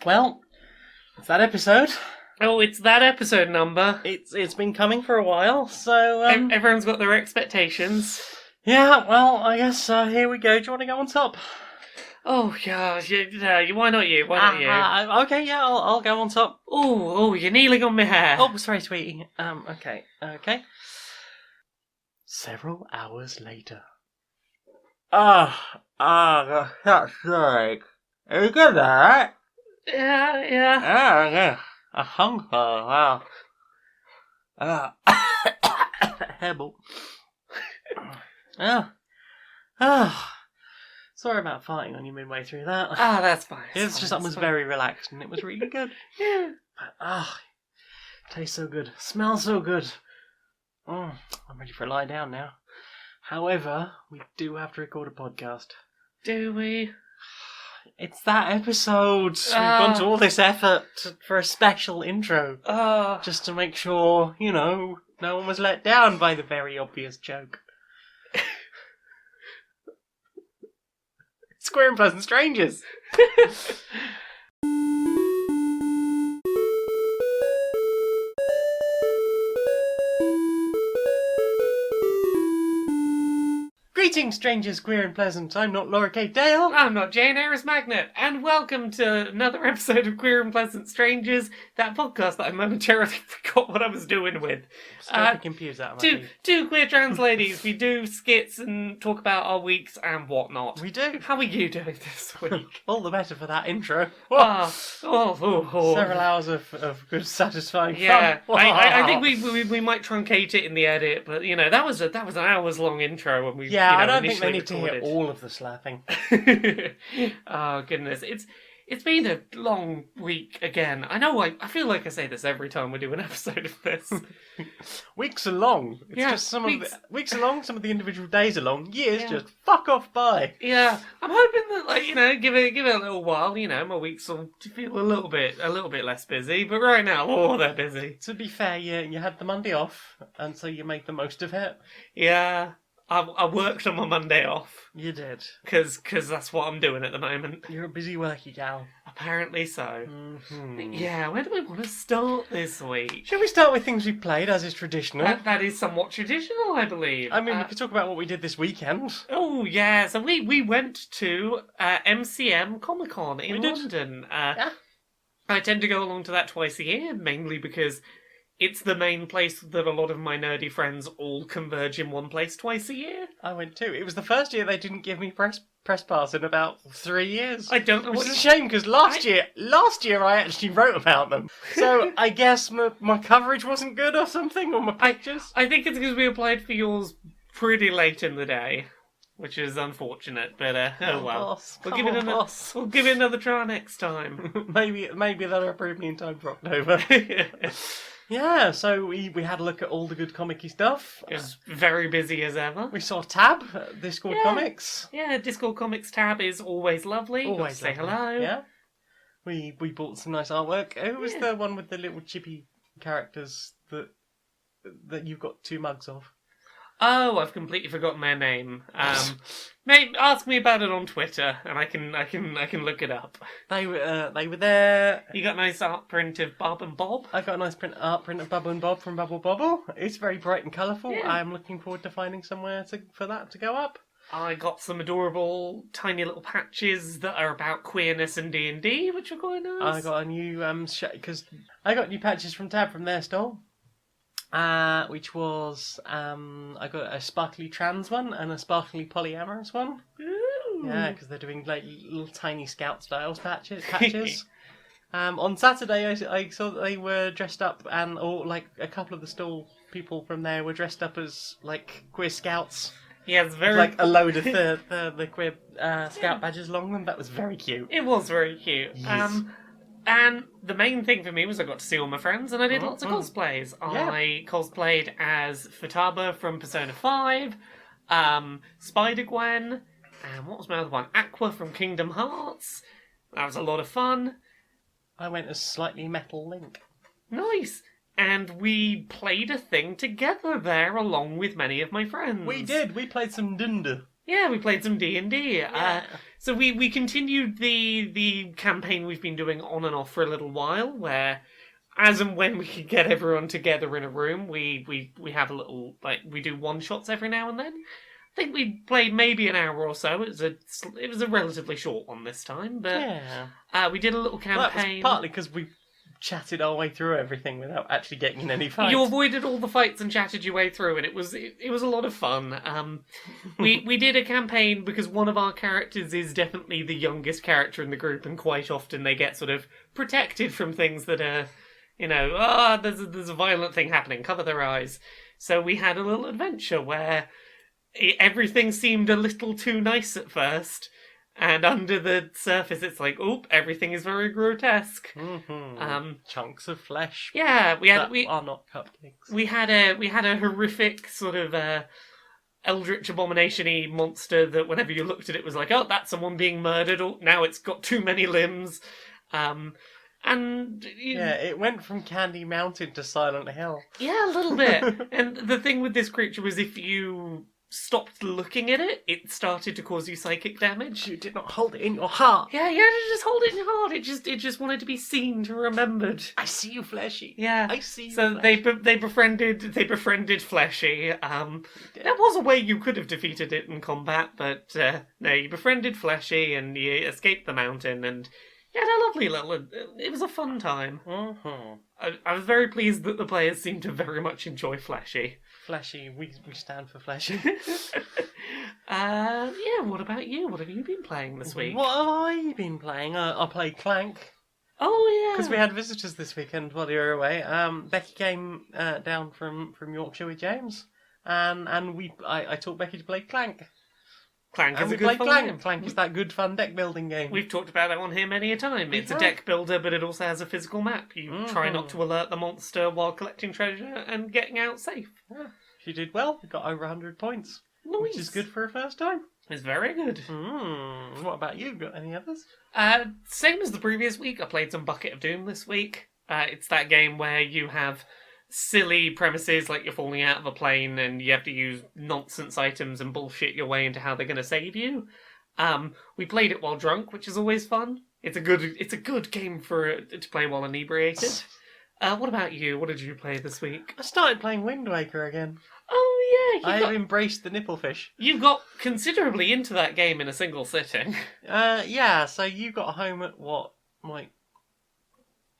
Well, it's that episode. Oh, it's that episode number. It's been coming for a while, so Everyone's got their expectations. yeah. Well, I guess here we go. Do you want to go on top? Oh, yeah, why not you? Why not you? Okay, yeah, I'll go on top. Oh, you're kneeling on my hair. Oh, sorry, sweetie. Okay. Several hours later. That's great. Are you good at Yeah. yeah. A hunger, wow. Hairball. Sorry about farting on you midway through that. That's fine. It's just I was very relaxed and it was really good. Yeah. But, tastes so good. Smells so good. I'm ready for a lie down now. However, we do have to record a podcast. Do we? It's that episode. We've gone to all this effort for a special intro. Just to make sure, no one was let down by the very obvious joke. Square and Pleasant Strangers. Greetings, strangers, queer and pleasant. I'm not Laura Kate Dale. I'm not Jane Aerith Magnet, and welcome to another episode of Queer and Pleasant Strangers, that podcast that I momentarily forgot what I was doing with. Still confused out of my teeth. Two queer trans ladies. We do skits and talk about our weeks and whatnot. We do. How are you doing this week? All the better for that intro. Several hours of good, satisfying fun. Fun. I think we might truncate it in the edit, but that was an hours long intro when we I don't think they need to hear all of the slapping. Oh goodness, it's been a long week again. I know. I feel like I say this every time we do an episode of this. Weeks are long. It's just weeks are long. Some of the individual days are long. Years just fuck off by. Yeah, I'm hoping that give it a little while. My weeks will feel a little bit less busy. But right now, they're busy. To be fair, you had the Monday off, and so you made the most of it. Yeah. I worked on my Monday off. You did. Because that's what I'm doing at the moment. You're a busy worky gal. Apparently so. Mm-hmm. Yeah, where do we want to start this week? Shall we start with things we played, as is traditional? That is somewhat traditional, I believe. I mean, we could talk about what we did this weekend. Oh, yeah. So we went to MCM Comic-Con in London. Yeah. I tend to go along to that twice a year, mainly because it's the main place that a lot of my nerdy friends all converge in one place twice a year. I went too. It was the first year they didn't give me press pass in about 3 years. I don't know Which is a shame, because last year I actually wrote about them. So I guess my coverage wasn't good or something, or my pictures. I think it's because we applied for yours pretty late in the day, which is unfortunate, but oh well. Boss. We'll give it another try next time. maybe they'll approve me in time for October. Yeah, so we had a look at all the good comic-y stuff. It was very busy as ever. We saw Tab at Discord Comics. Yeah, Discord Comics Tab is always lovely. Always say hello. Yeah. We bought some nice artwork. Who was the one with the little chippy characters that you've got 2 mugs of? Oh, I've completely forgotten their name. Mate, ask me about it on Twitter, and I can look it up. They were there. You got a nice art print of Bob and Bob? I got a nice art print of Bubble and Bob from Bubble Bobble. It's very bright and colourful. Yeah. I'm looking forward to finding somewhere for that to go up. I got some adorable tiny little patches that are about queerness and D&D, which are quite nice. I got a new because I got new patches from Tab from their stall. Which was I got a sparkly trans one and a sparkly polyamorous one. Ooh. Yeah, because they're doing like little tiny Scout styles patches. On Saturday, I saw that they were dressed up, or like a couple of the stall people from there were dressed up as like queer scouts. Yeah, it's very like a load of the queer scout badges along them. That was very cute. It was very cute. Yes. And the main thing for me was I got to see all my friends, and I did lots of cosplays. Yeah. I cosplayed as Futaba from Persona 5, Spider-Gwen, and what was my other one? Aqua from Kingdom Hearts. That was a lot of fun. I went as slightly metal Link. Nice. And we played a thing together there along with many of my friends. We did. We played some Dunda. Yeah, we played some D&D. Yeah. So we continued the campaign we've been doing on and off for a little while, where as and when we can get everyone together in a room, we have a little, like, we do one shots every now and then. I think we played maybe an hour or so. It was a relatively short one this time, but Yeah. we did a little Well, that campaign. was partly because we chatted our way through everything without actually getting in any fights. You avoided all the fights and chatted your way through, and it was a lot of fun. We did a campaign because one of our characters is definitely the youngest character in the group, and quite often they get sort of protected from things that are, there's a violent thing happening, cover their eyes. So we had a little adventure where everything seemed a little too nice at first, and under the surface it's like, oop, everything is very grotesque. Mm-hmm. Chunks of flesh. Yeah, That are not cupcakes. we had a horrific sort of eldritch abomination-y monster that whenever you looked at it was like, oh, that's someone being murdered, or now it's got too many limbs. It went from Candy Mountain to Silent Hill. Yeah, a little bit. And the thing with this creature was if you stopped looking at it, it started to cause you psychic damage. You did not hold it in your heart. Yeah, you had to just hold it in your heart. It just wanted to be seen, to remembered. I see you, Fleshy. Yeah, I see you. so Fleshy. they befriended Fleshy. There was a way you could have defeated it in combat, but no, you befriended Fleshy and you escaped the mountain, and you had a lovely little. It was a fun time. Mm-hmm. I was very pleased that the players seemed to very much enjoy Fleshy. Fleshy, we stand for Fleshy. What about you? What have you been playing this week? What have I been playing? I played Clank. Oh, yeah. Because we had visitors this weekend while you were away. Becky came down from Yorkshire with James, and I taught Becky to play Clank. Clank is And a we good played fun Clank. game. Clank is that good fun deck building game. We've talked about that one here many a time. It's a deck builder, but it also has a physical map. You try not to alert the monster while collecting treasure and getting out safe. Yeah. She did well. We got over 100 points. Nice. Which is good for a first time. It's very good. What about you? Got any others? Same as the previous week. I played some Bucket of Doom this week. It's that game where you have silly premises like you're falling out of a plane and you have to use nonsense items and bullshit your way into how they're going to save you. We played it while drunk, which is always fun. It's a good game to play while inebriated. What about you? What did you play this week? I started playing Wind Waker again. Oh yeah, I've embraced the nipple fish. You got considerably into that game in a single sitting. Yeah. So you got home at what, Mike?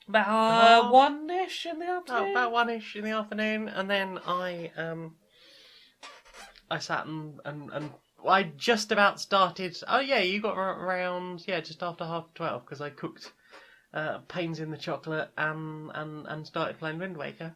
About one-ish in the afternoon. About one-ish in the afternoon, and then I sat and I just about started. Oh yeah, you got around just after 12:30 because I cooked pains in the chocolate and started playing Wind Waker.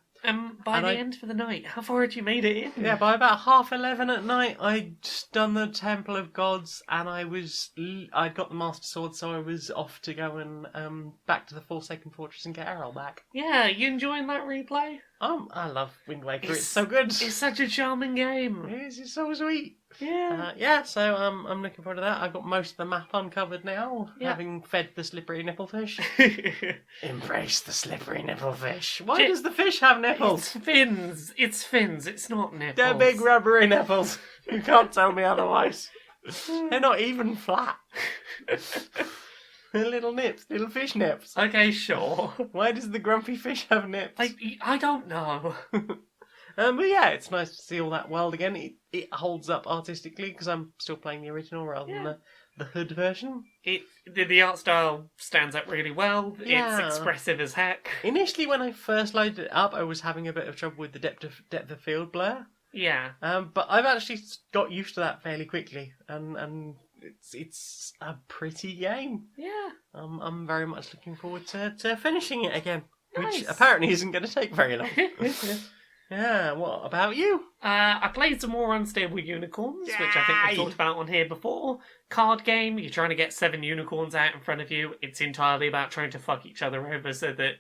By the end of the night, how far had you made it in? Yeah, by about 11:30 at night, I'd done the Temple of Gods, and I'd got the Master Sword, so I was off to go and back to the Forsaken Fortress and get Errol back. Yeah, you enjoying that replay? I love Wind Waker. It's so good. It's such a charming game. It's so sweet. Yeah. So I'm looking forward to that. I've got most of the map uncovered now, having fed the slippery nipplefish. Embrace the slippery nipplefish. Why does the fish have nipples? It's fins. It's not nipples. They're big rubbery nipples. You can't tell me otherwise. They're not even flat. They're little nips, little fish nips. Okay, sure. Why does the grumpy fish have nips? I don't know. But yeah, it's nice to see all that world again. It holds up artistically because I'm still playing the original rather than the hood version. The art style stands up really well. Yeah. It's expressive as heck. Initially, when I first loaded it up, I was having a bit of trouble with the depth of field blur. Yeah. But I've actually got used to that fairly quickly, and it's a pretty game. Yeah. I'm very much looking forward to finishing it again, Nice. which apparently isn't going to take very long. Yeah, what about you? I played some more Unstable Unicorns, which I think we've talked about on here before. Card game, you're trying to get 7 unicorns out in front of you. It's entirely about trying to fuck each other over so that,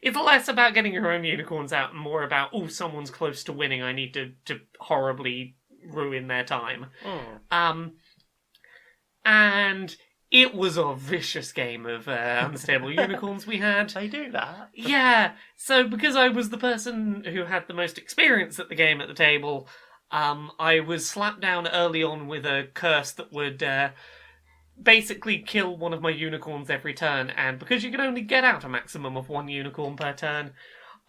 it's less about getting your own unicorns out and more about, someone's close to winning, I need to horribly ruin their time. And it was a vicious game of Unstable Unicorns we had. They do that. Yeah, so because I was the person who had the most experience at the game at the table, I was slapped down early on with a curse that would basically kill one of my unicorns every turn, and because you can only get out a maximum of 1 unicorn per turn,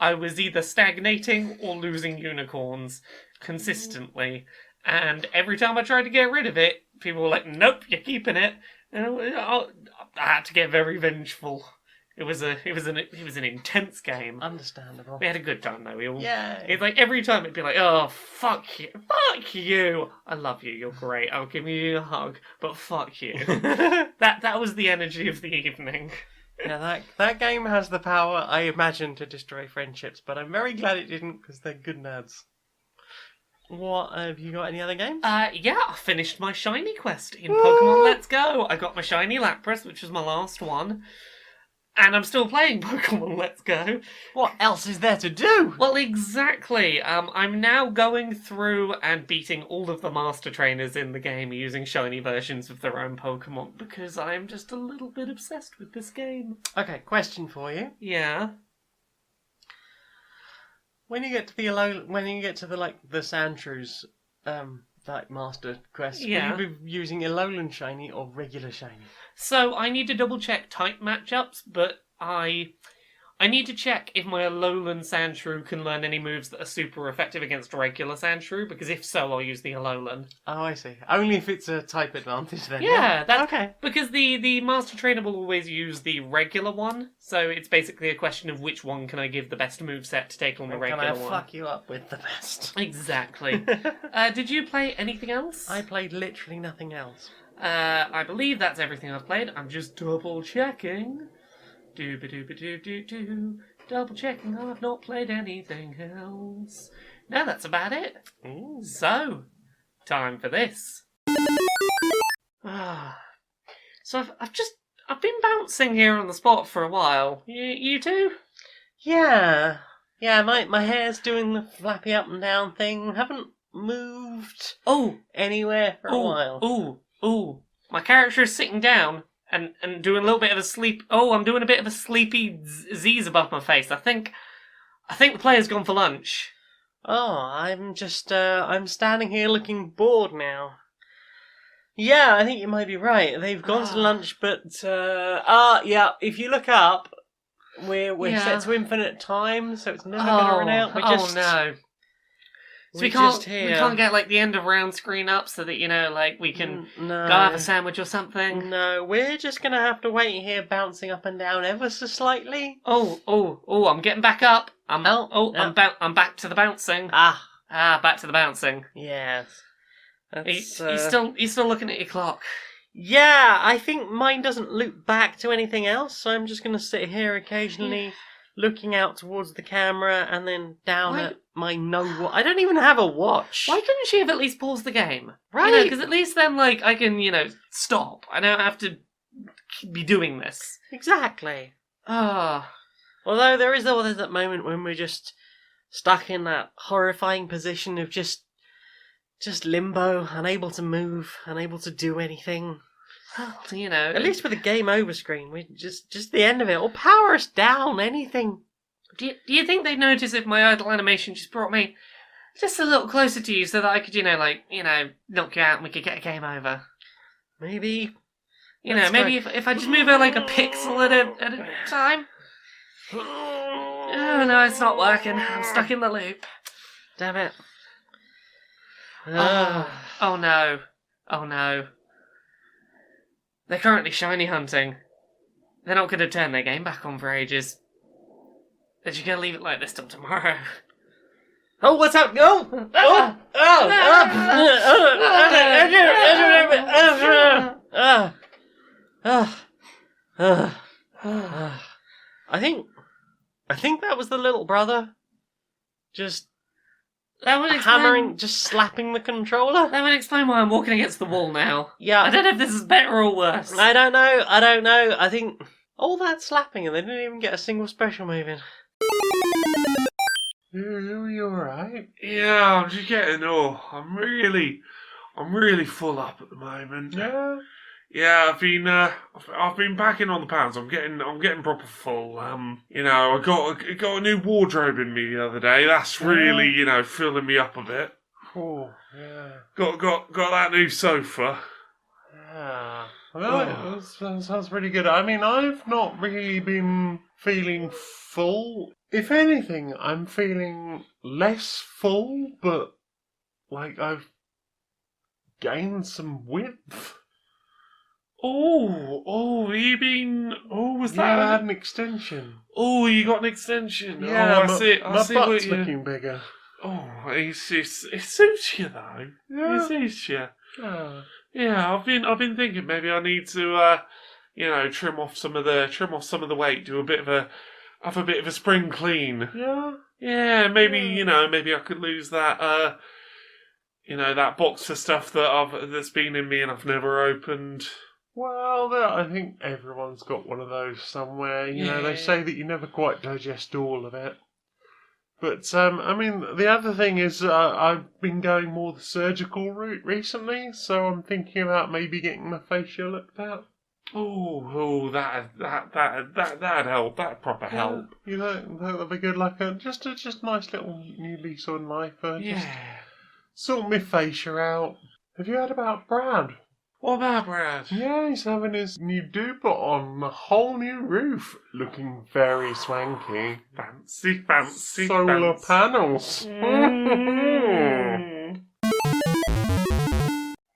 I was either stagnating or losing unicorns consistently. And every time I tried to get rid of it, people were like, "Nope, you're keeping it." And I had to get very vengeful. It was an intense game. Understandable. We had a good time though. Yeah. It's like every time it'd be like, "Oh, fuck you! I love you. You're great. I'll give you a hug, but fuck you." that was the energy of the evening. Yeah, that game has the power, I imagine, to destroy friendships, but I'm very glad it didn't, because they're good nerds. What, have you got any other games? Yeah, I finished my shiny quest in Pokemon Let's Go. I got my shiny Lapras, which was my last one. And I'm still playing Pokemon Let's Go. What else is there to do? Well, exactly. I'm now going through and beating all of the Master Trainers in the game using shiny versions of their own Pokemon, because I'm just a little bit obsessed with this game. Okay, question for you. Yeah. When you get to the Sandshrews, Master Quest, Yeah. will you be using Alolan Shiny or regular Shiny? So I need to double check type matchups, but I need to check if my Alolan Sandshrew can learn any moves that are super effective against regular Sandshrew, because if so, I'll use the Alolan. Oh, I see. Only if it's a type advantage then. Yeah, that's okay. Because the Master Trainer will always use the regular one, so it's basically a question of which one can I give the best moveset to take on the regular Can I one. fuck you up with the best? Exactly. Did you play anything else? I played literally nothing else. I believe that's everything I've played. I'm just double checking. Do. Double checking. I've not played anything else. No, that's about it. Ooh. So, time for this. So I've been bouncing here on the spot for a while. You too? Yeah. Yeah, my hair's doing the flappy up and down thing. Haven't moved anywhere for a while. Ooh. My character is sitting down and doing a little bit of a sleep. Oh, I'm doing a bit of a sleepy Z's above my face. I think the player's gone for lunch. Oh, I'm just, I'm standing here looking bored now. Yeah, I think you might be right. They've gone to lunch, but, yeah, if you look up, we're set to infinite time, so it's never going to run out. No. So we can't get like the end of round screen up so that we can go have a sandwich or something. No, we're just gonna have to wait here, bouncing up and down ever so slightly. Oh! I'm getting back up. I'm back to the bouncing. Back to the bouncing. Yes. You still looking at your clock? Yeah, I think mine doesn't loop back to anything else, so I'm just gonna sit here occasionally. Looking out towards the camera and then down at my I don't even have a watch. Why couldn't she have at least paused the game? Right. Because at least then, I can, stop. I don't have to be doing this. Exactly. Although there is always that moment when we're just stuck in that horrifying position of just limbo, unable to move, unable to do anything. Well, at least with a game over screen, we just the end of it, or power us down, anything. Do you think they'd notice if my idle animation just brought me just a little closer to you so that I could, knock you out and we could get a game over? Maybe. Maybe if I just move her like a pixel at a time. Oh no, it's not working. I'm stuck in the loop. Damn it. Oh no. They're currently shiny hunting. They're not going to turn their game back on for ages. They're just going to leave it like this till tomorrow. Oh, what's up? I think that was the little brother. Just hammering, just slapping the controller. That would explain why I'm walking against the wall now. Yeah. I don't know if this is better or worse. I don't know. I think all that slapping and they didn't even get a single special move in. You alright? Yeah, I'm just getting I'm really full up at the moment. Yeah, I've been packing on the pounds. I'm getting proper full. I got a new wardrobe in me the other day. That's really, filling me up a bit. Oh, yeah. Got that new sofa. Yeah. Right, that sounds pretty good. I mean, I've not really been feeling full. If anything, I'm feeling less full, but like I've gained some width. You been? Was Yeah, I that? had an extension. Oh, you got an extension. Yeah, I see. my see butt's what you. looking bigger. Oh, it suits you though. Yeah. It suits you. Ah. Yeah, I've been thinking maybe I need to, trim off some of the weight, have a bit of a spring clean. Yeah. Yeah, maybe Yeah. maybe I could lose that, that box of stuff that's been in me and I've never opened. Well, I think everyone's got one of those somewhere. You know, they Yeah. say that you never quite digest all of it. But, I mean, the other thing is I've been going more the surgical route recently, so I'm thinking about maybe getting my facial looked at. That'd help. That'd proper help. You know, that'd be good. Like just a nice little new lease on life. Just Yeah. sort my fascia out. Have you heard about Brad? What about Brad? Yeah, he's having his new duper on a whole new roof, looking very swanky. Fancy. Solar panels.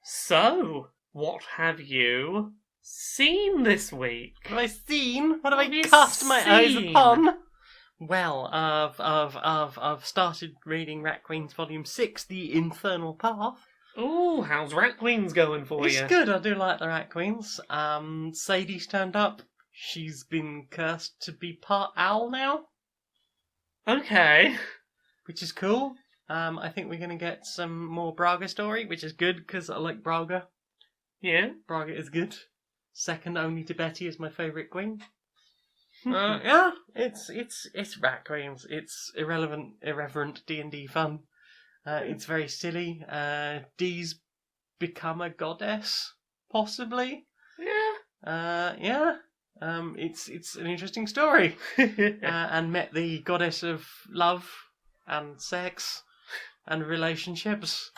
So, what have you seen this week? Have I seen? What have What have I you cast my eyes seen? upon? Well, I've started reading Rat Queen's Volume 6, The Infernal Path. Ooh, how's Rat Queens going for It's you? good, I do like the Rat Queens. Sadie's turned up. She's been cursed to be part owl now, Okay. which is cool. I think we're going to get some more Braga story, which is good, because I like Braga. Yeah. Braga is good. Second only to Betty as my favourite queen. Yeah, it's Rat Queens. It's irreverent D&D fun. It's very silly. Dee's become a goddess, possibly. Yeah. It's an interesting story. And met the goddess of love and sex and relationships,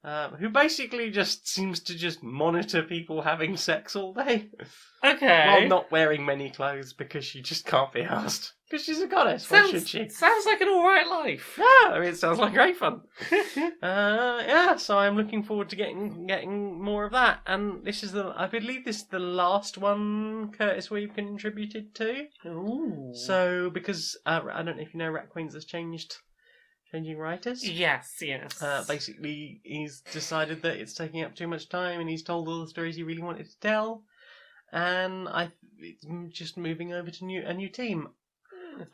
who basically just seems to just monitor people having sex all day. Okay. While not wearing many clothes because she just can't be asked. Because she's a goddess, why should she? Sounds like an alright life. Yeah, I mean, it sounds like great fun. So I'm looking forward to getting more of that. And I believe this is the last one Curtis Weave contributed to. Ooh. So, because, I don't know if you know, Rat Queens has changing writers. Yes. Basically, he's decided that it's taking up too much time and he's told all the stories he really wanted to tell. And it's just moving over to a new team.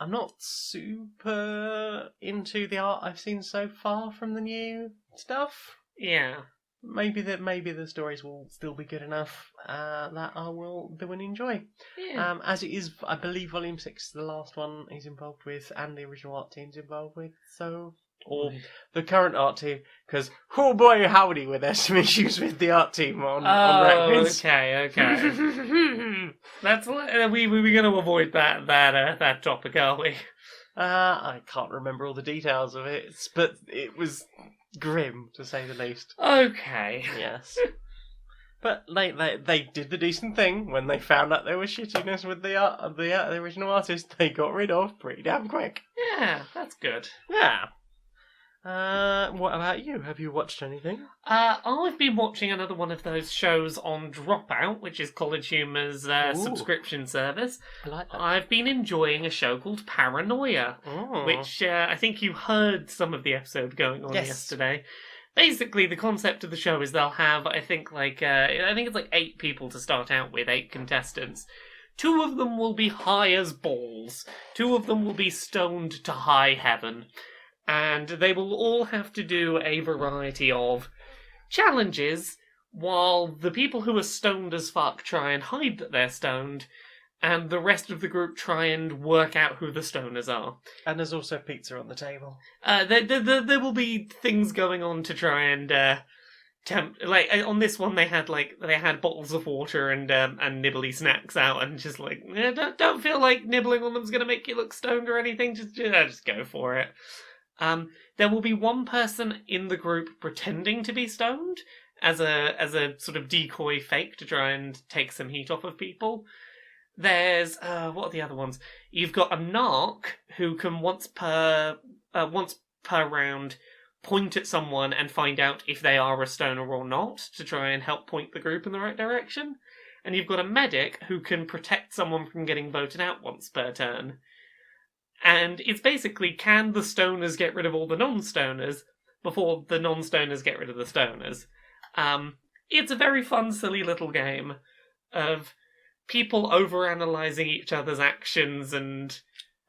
I'm not super into the art I've seen so far from the new stuff. Yeah. Maybe the stories will still be good enough that I will do and enjoy. Yeah. As it is, I believe Volume 6 is the last one he's involved with, and the original art team's involved with. So, or the current art team, because oh boy, howdy, were there some issues with the art team on Rat Queens. Okay. That's we're going to avoid that topic, are we? I can't remember all the details of it, but it was grim to say the least. Okay. Yes. But they did the decent thing when they found out there was shittiness with the original artist. They got rid of pretty damn quick. Yeah, that's good. Yeah. What about you? Have you watched anything? I've been watching another one of those shows on Dropout, which is College Humour's subscription service. I like that. I've been enjoying a show called Paranoia, which I think you heard some of the episode going on yesterday. Basically, the concept of the show is they'll have, I think it's like 8 people to start out with, 8 contestants. 2 of them will be high as balls. 2 of them will be stoned to high heaven. And they will all have to do a variety of challenges while the people who are stoned as fuck try and hide that they're stoned, and the rest of the group try and work out who the stoners are. And there's also pizza on the table. There will be things going on to try and on this one they had bottles of water and nibbly snacks out, and just don't feel like nibbling on them's gonna make you look stoned or anything. Just go for it. There will be one person in the group pretending to be stoned, as a sort of decoy fake to try and take some heat off of people. There's what are the other ones? You've got a narc who can once per round point at someone and find out if they are a stoner or not to try and help point the group in the right direction. And you've got a medic who can protect someone from getting voted out once per turn. And it's basically, can the stoners get rid of all the non-stoners before the non-stoners get rid of the stoners? It's a very fun, silly little game of people overanalyzing each other's actions and...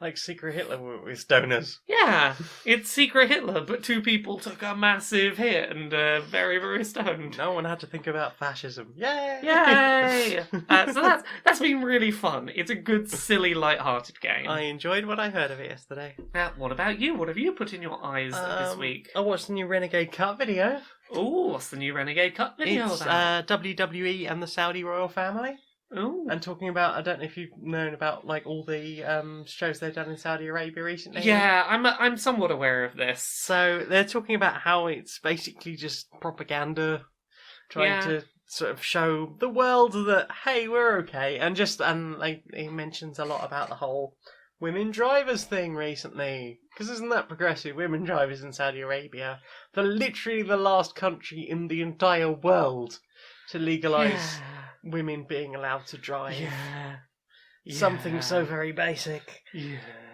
Like Secret Hitler with stoners. Yeah, it's Secret Hitler, but two people took a massive hit and very, very stoned. No one had to think about fascism. Yay! Yay! So that's been really fun. It's a good, silly, light-hearted game. I enjoyed what I heard of it yesterday. What about you? What have you put in your eyes this week? I watched the new Renegade Cut video. Ooh, what's the new Renegade Cut video It's about? WWE and the Saudi royal family. Ooh. And talking about, I don't know if you've known about like all the shows they've done in Saudi Arabia recently. Yeah, I'm somewhat aware of this. So they're talking about how it's basically just propaganda, trying to sort of show the world that hey, we're okay, and like he mentions a lot about the whole women drivers thing recently, because isn't that progressive? Women drivers in Saudi Arabia, they're literally the last country in the entire world to legalise women being allowed to drive. Something so very basic.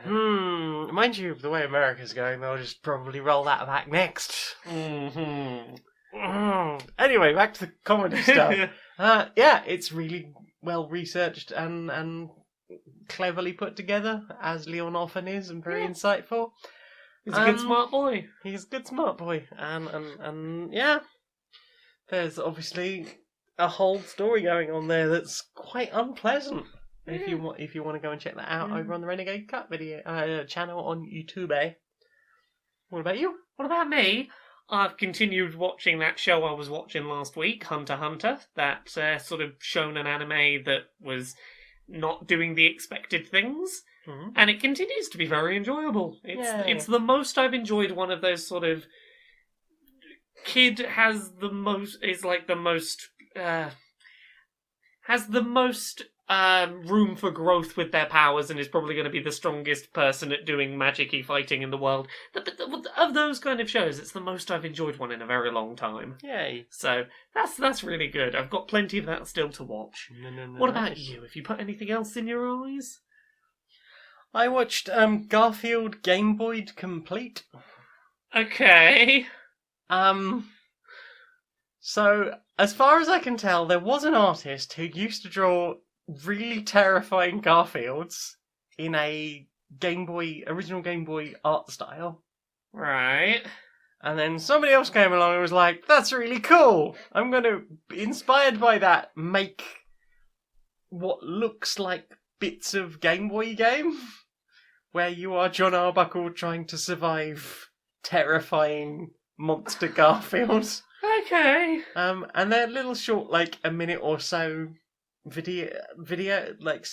Mind you, the way America's going, they'll just probably roll that back next. Anyway, back to the comedy stuff. It's really well researched and cleverly put together, as Leon often is, and very insightful. He's a good smart boy. He's a good smart boy, and there's obviously a whole story going on there that's quite unpleasant. If you want to go and check that out over on the Renegade Cut video channel on YouTube. What about you? What about me? I've continued watching that show I was watching last week, Hunter x Hunter. That sort of shonen anime that was not doing the expected things, and it continues to be very enjoyable. It's the most I've enjoyed one of those sort of kid has the most room for growth with their powers and is probably going to be the strongest person at doing magic-y fighting in the world. Of those kind of shows, it's the most I've enjoyed one in a very long time. Yay. So that's really good. I've got plenty of that still to watch. What about you? Have you put anything else in your eyes? I watched Garfield Game Boy Complete. Okay. So, as far as I can tell, there was an artist who used to draw really terrifying Garfields in a original Game Boy art style. Right. And then somebody else came along and was like, that's really cool! I'm going to, inspired by that, make what looks like bits of Game Boy game, where you are John Arbuckle trying to survive terrifying monster Garfields. Okay. And they're little short, like a minute or so video, like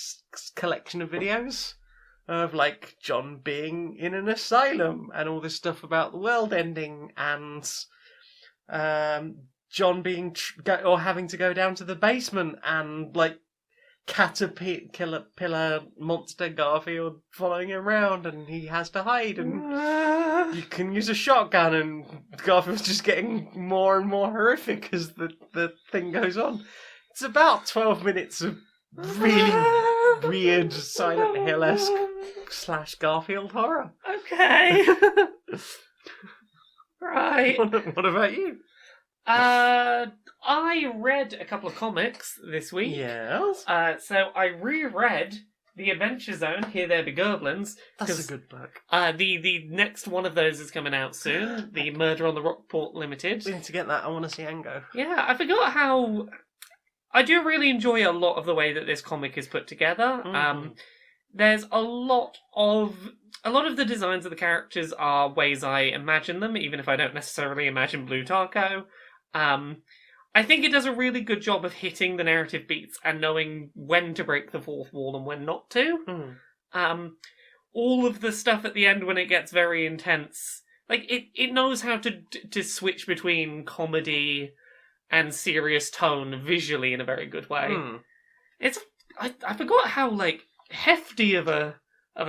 collection of videos of like John being in an asylum and all this stuff about the world ending and John being or having to go down to the basement and like caterpillar monster Garfield following him around and he has to hide and you can use a shotgun and Garfield's just getting more and more horrific as the thing goes on. It's about 12 minutes of really weird Silent Hill-esque / Garfield horror. Okay. Right. What about you? I read a couple of comics this week. Yes. So I reread The Adventure Zone, Here There Be Goblins. That's a good book. The next one of those is coming out soon. The Murder on the Rockport Limited. We need to get that. I want to see Ango. Yeah, I forgot how... I do really enjoy a lot of the way that this comic is put together. There's a lot of the designs of the characters are ways I imagine them, even if I don't necessarily imagine Blue Taco. I think it does a really good job of hitting the narrative beats and knowing when to break the fourth wall and when not to. All of the stuff at the end when it gets very intense, like it knows how to switch between comedy and serious tone visually in a very good way. Hmm. I forgot how like hefty of a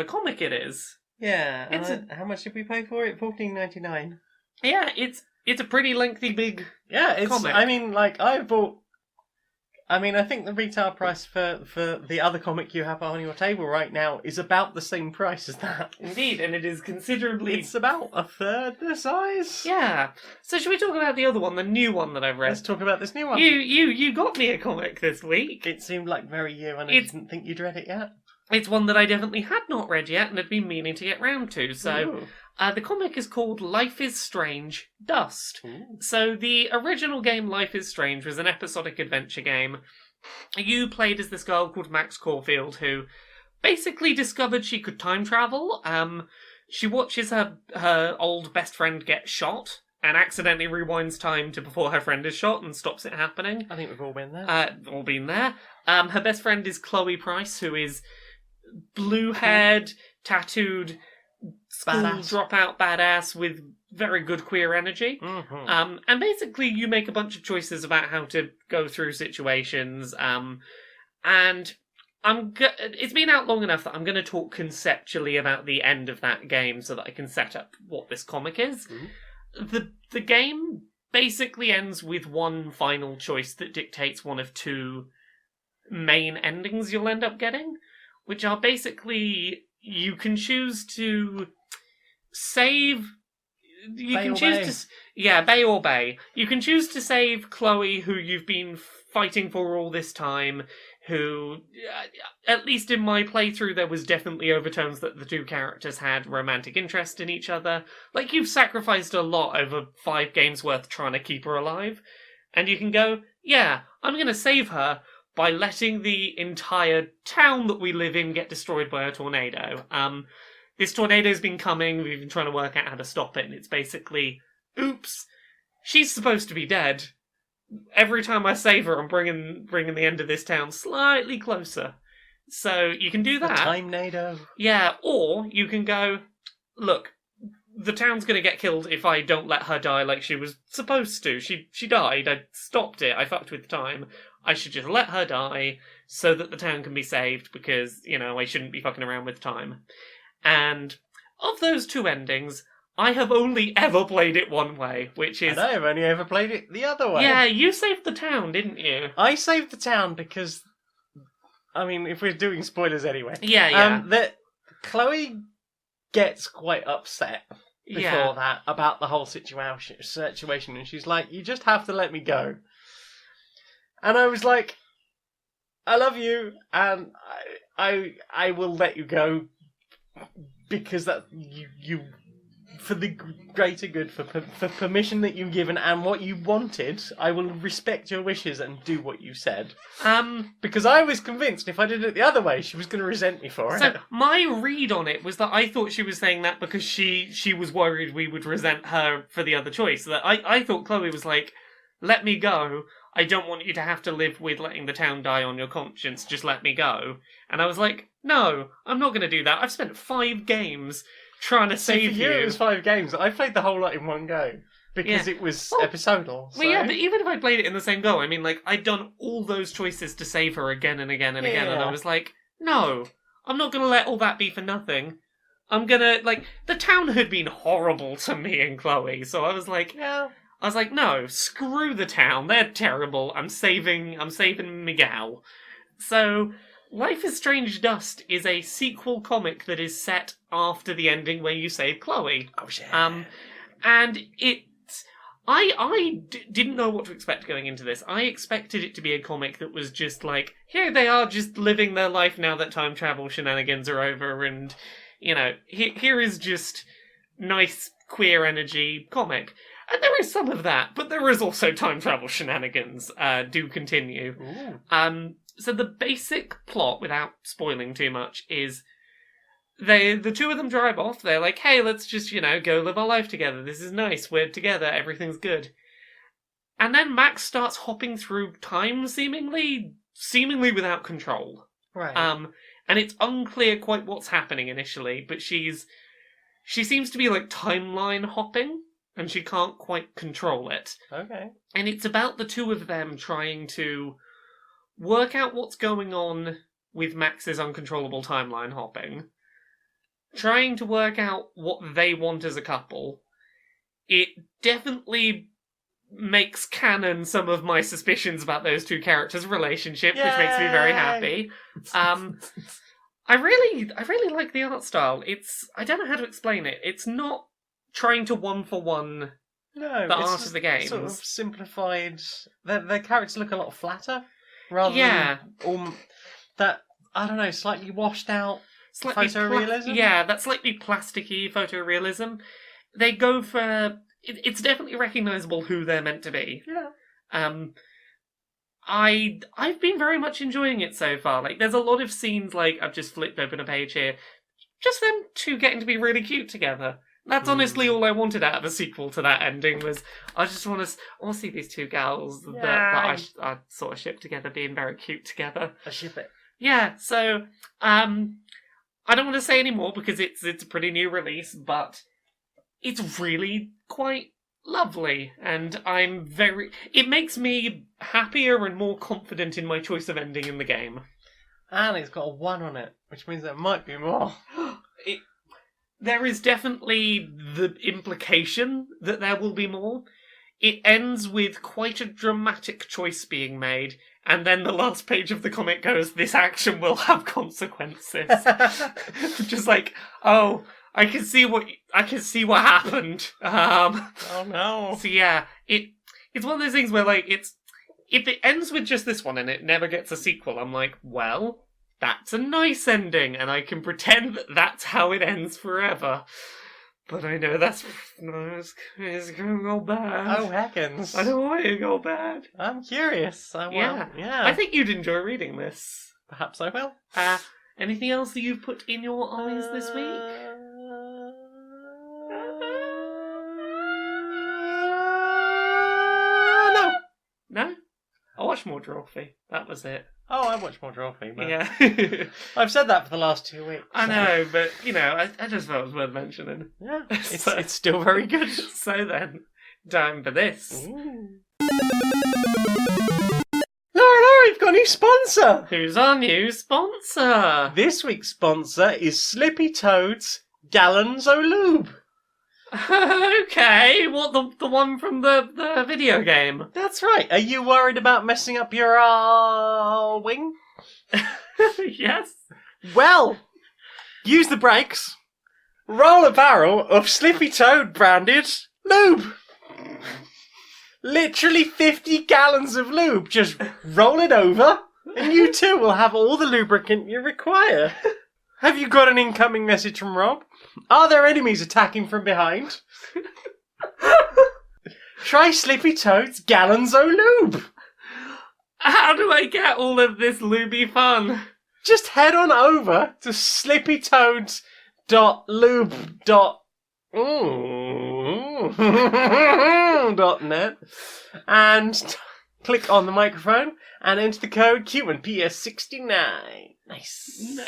comic it is. Yeah. It's How much did we pay for it? $14.99. Yeah, it's a pretty lengthy big. Yeah, it's. Comic. I mean, like I bought. I mean, I think the retail price for the other comic you have on your table right now is about the same price as that. Indeed, and it is considerably. It's about a third the size. Yeah. So should we talk about the other one, the new one that I've read? Let's talk about this new one. You got me a comic this week. It seemed like very you, and I It's- didn't think you'd read it yet. It's one that I definitely had not read yet and had been meaning to get round to. So Ooh. the comic is called Life is Strange: Dust. Ooh. So the original game Life is Strange was an episodic adventure game. You played as this girl called Max Caulfield who basically discovered she could time travel. She watches her old best friend get shot and accidentally rewinds time to before her friend is shot and stops it happening. I think we've all been there. All been there. Her best friend is Chloe Price, who is blue-haired, tattooed, school Badass. dropout badass with very good queer energy. Mhm. And basically, you make a bunch of choices about how to go through situations. And it's been out long enough that I'm going to talk conceptually about the end of that game so that I can set up what this comic is. The game basically ends with one final choice that dictates one of two main endings you'll end up getting, which are basically you can choose to save. You Bay can or choose bay. to, yeah, bay or bay. You can choose to save Chloe, who you've been fighting for all this time. Who, at least in my playthrough, there was definitely overtones that the two characters had romantic interest in each other. Like, you've sacrificed a lot over 5 games worth trying to keep her alive. And you can go, yeah, I'm going to save her by letting the entire town that we live in get destroyed by a tornado. This tornado's been coming, we've been trying to work out how to stop it, and it's basically, oops, she's supposed to be dead. Every time I save her, I'm bringing the end of this town slightly closer. So you can do The that. Time-nado. Yeah, or you can go, look, the town's going to get killed if I don't let her die like she was supposed to. She died, I stopped it, I fucked with time. I should just let her die so that the town can be saved because, I shouldn't be fucking around with time. And of those two endings, I have only ever played it one way, which is... And I've only ever played it the other way. Yeah, you saved the town, didn't you? I saved the town because, I mean, if we're doing spoilers anyway. Yeah. That Chloe gets quite upset before that about the whole situation, and she's like, "You just have to let me go." And I was like, "I love you, and I will let you go because that you for the greater good, for permission that you've given and what you wanted. I will respect your wishes and do what you said." Because I was convinced if I did it the other way, she was going to resent me for So it. my read on it was that I thought she was saying that because she was worried we would resent her for the other choice. That I thought Chloe was like, "Let me go. I don't want you to have to live with letting the town die on your conscience. Just let me go." And I was like, "No, I'm not going to do that. I've spent 5 games trying to So save for you, it was 5 games. I played the whole lot in one go because it was episodal. So. Well, yeah, but even if I played it in the same go, I mean, like, I'd done all those choices to save her again and again and again, and I was like, no, I'm not going to let all that be for nothing. I'm going to, like, the town had been horrible to me and Chloe, so I was like, no, screw the town, they're terrible, I'm saving Miguel. So, Life is Strange Dust is a sequel comic that is set after the ending where you save Chloe. Oh, shit. And I didn't know what to expect going into this. I expected it to be a comic that was just like, here they are just living their life now that time travel shenanigans are over, and, here is just nice queer energy comic. And there is some of that, but there is also time travel shenanigans do continue. Ooh. So the basic plot, without spoiling too much, is the two of them drive off. They're like, hey, let's just, go live our life together. This is nice. We're together. Everything's good. And then Max starts hopping through time seemingly without control. Right. And it's unclear quite what's happening initially, but she seems to be like timeline hopping. and she can't quite control it. Okay. And it's about the two of them trying to work out what's going on with Max's uncontrollable timeline hopping, trying to work out what they want as a couple. It definitely makes canon some of my suspicions about those two characters' relationship, which makes me very happy. I really like the art style. I don't know how to explain it. It's not trying to one-for-one No, the it's art of the games. sort of simplified. Their characters look a lot flatter, rather Yeah. than that. I don't know, slightly washed out photorealism. That slightly plasticky photorealism. They go for... It's definitely recognisable who they're meant to be. Yeah. I've been very much enjoying it so far. Like, there's a lot of scenes, like, I've just flipped open a page here, just them two getting to be really cute together. That's honestly all I wanted out of a sequel to that ending, was I just want to see these two gals that I sort of ship together being very cute together. I ship it. Yeah, so, I don't want to say any more because it's a pretty new release, but it's really quite lovely, and it makes me happier and more confident in my choice of ending in the game. And it's got a 1 on it, which means there might be more. There is definitely the implication that there will be more. It ends with quite a dramatic choice being made, and then the last page of the comic goes, "This action will have consequences." Just like, oh, I can see what happened. Oh no. So yeah, it's one of those things where, like, if it ends with just this one and it never gets a sequel, I'm like, well, that's a nice ending, and I can pretend that that's how it ends forever. But I know it's going to go bad. Oh heckins. I don't want it to go bad. I'm curious. Yeah. I think you'd enjoy reading this. Perhaps I will. Anything else that you've put in your eyes this week? No? I watched more Drawfee. That was it. Oh, I watched more Drawfee, but Yeah. I've said that for the last 2 weeks. I know, but, I just thought it was worth mentioning. Yeah, it's still very good. So then, time for this. Laura, we've got a new sponsor! Who's our new sponsor? This week's sponsor is Slippy Toad's Gallons o' Lube. Okay, what, the one from the video game? That's right. Are you worried about messing up your wing? Yes. Well, use the brakes. Roll a barrel of Slippy Toad branded lube. Literally 50 gallons of lube. Just roll it over, and you too will have all the lubricant you require. Have you got an incoming message from Rob? Are there enemies attacking from behind? Try Slippy Toad's Gallons o' Lube. How do I get all of this lubey fun? Just head on over to slippytoads.lube.net and click on the microphone and enter the code Q1PS69. Nice.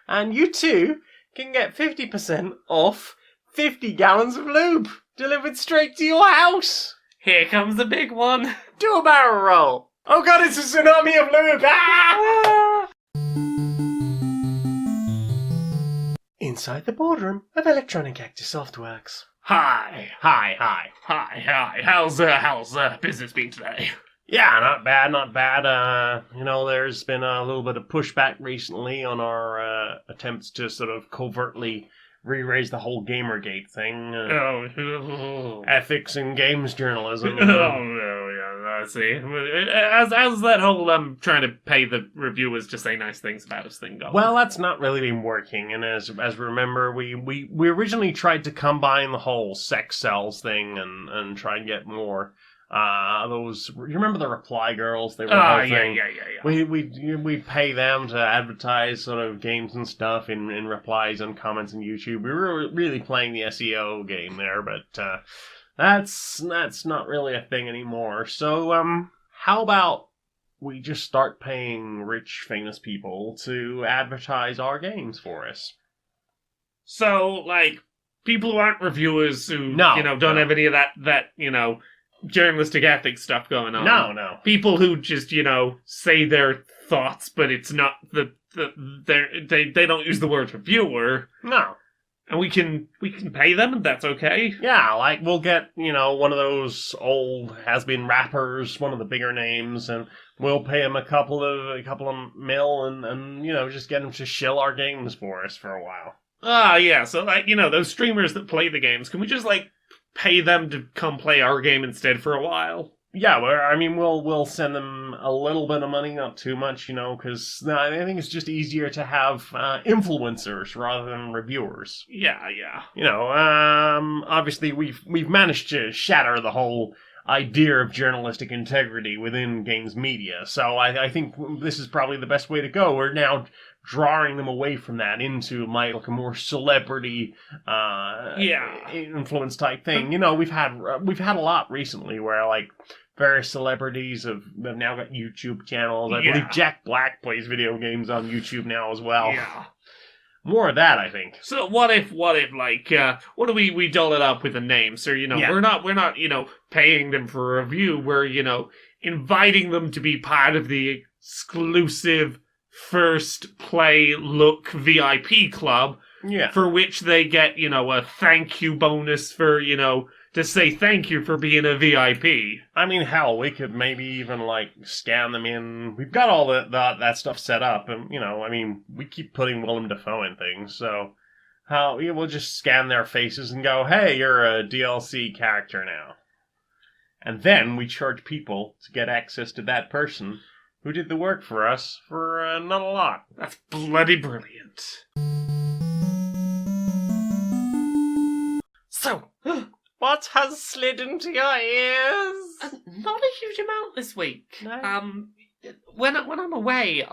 And you too can get 50% off 50 gallons of lube delivered straight to your house. Here comes the big one. Do a barrel roll. Oh god, it's a tsunami of lube. Ah! Inside the boardroom of Electronic Actor Softworks. Hi. How's business been today? Yeah, not bad. There's been a little bit of pushback recently on our attempts to sort of covertly re-raise the whole Gamergate thing. Ethics in games journalism. I see. How's that whole trying to pay the reviewers to say nice things about us thing going? Well, that's not really been working, and as remember, we originally tried to combine the whole sex cells thing and try and get more. You remember the reply girls? They were yeah. We'd pay them to advertise sort of games and stuff in replies and comments on YouTube. We were really playing the SEO game there, but that's not really a thing anymore. So how about we just start paying rich famous people to advertise our games for us? So, like, people who aren't reviewers who No, don't no. have any of that journalistic ethics stuff going on. No. People who just say their thoughts, but it's not they don't use the word reviewer, No. and we can pay them, and that's okay. Yeah, like we'll get, one of those old has-been rappers, one of the bigger names, and we'll pay him a couple of mil and just get him to shill our games for us for a while. Ah, yeah. So those streamers that play the games, can we just pay them to come play our game instead for a while? Yeah, we'll send them a little bit of money, not too much, because I think it's just easier to have influencers rather than reviewers. Yeah. Obviously we've managed to shatter the whole idea of journalistic integrity within games media, so I think this is probably the best way to go. We're now drawing them away from that into a more celebrity influence type thing. We've had a lot recently where various celebrities have now got YouTube channels. I believe Jack Black plays video games on YouTube now as well. Yeah. More of that, I think. So what if what do we doll it up with a name? So we're not paying them for a review. We're inviting them to be part of the exclusive first play look VIP club. Yeah. For which they get a thank you bonus for to say thank you for being a VIP. I mean, hell, we could maybe even scan them in. We've got all that stuff set up, and we keep putting Willem Dafoe in things, so we'll just scan their faces and go, "Hey, you're a DLC character now," and then we charge people to get access to that person who did the work for us for not a lot. That's bloody brilliant. So. What has slid into your ears? Not a huge amount this week. No. When I'm away,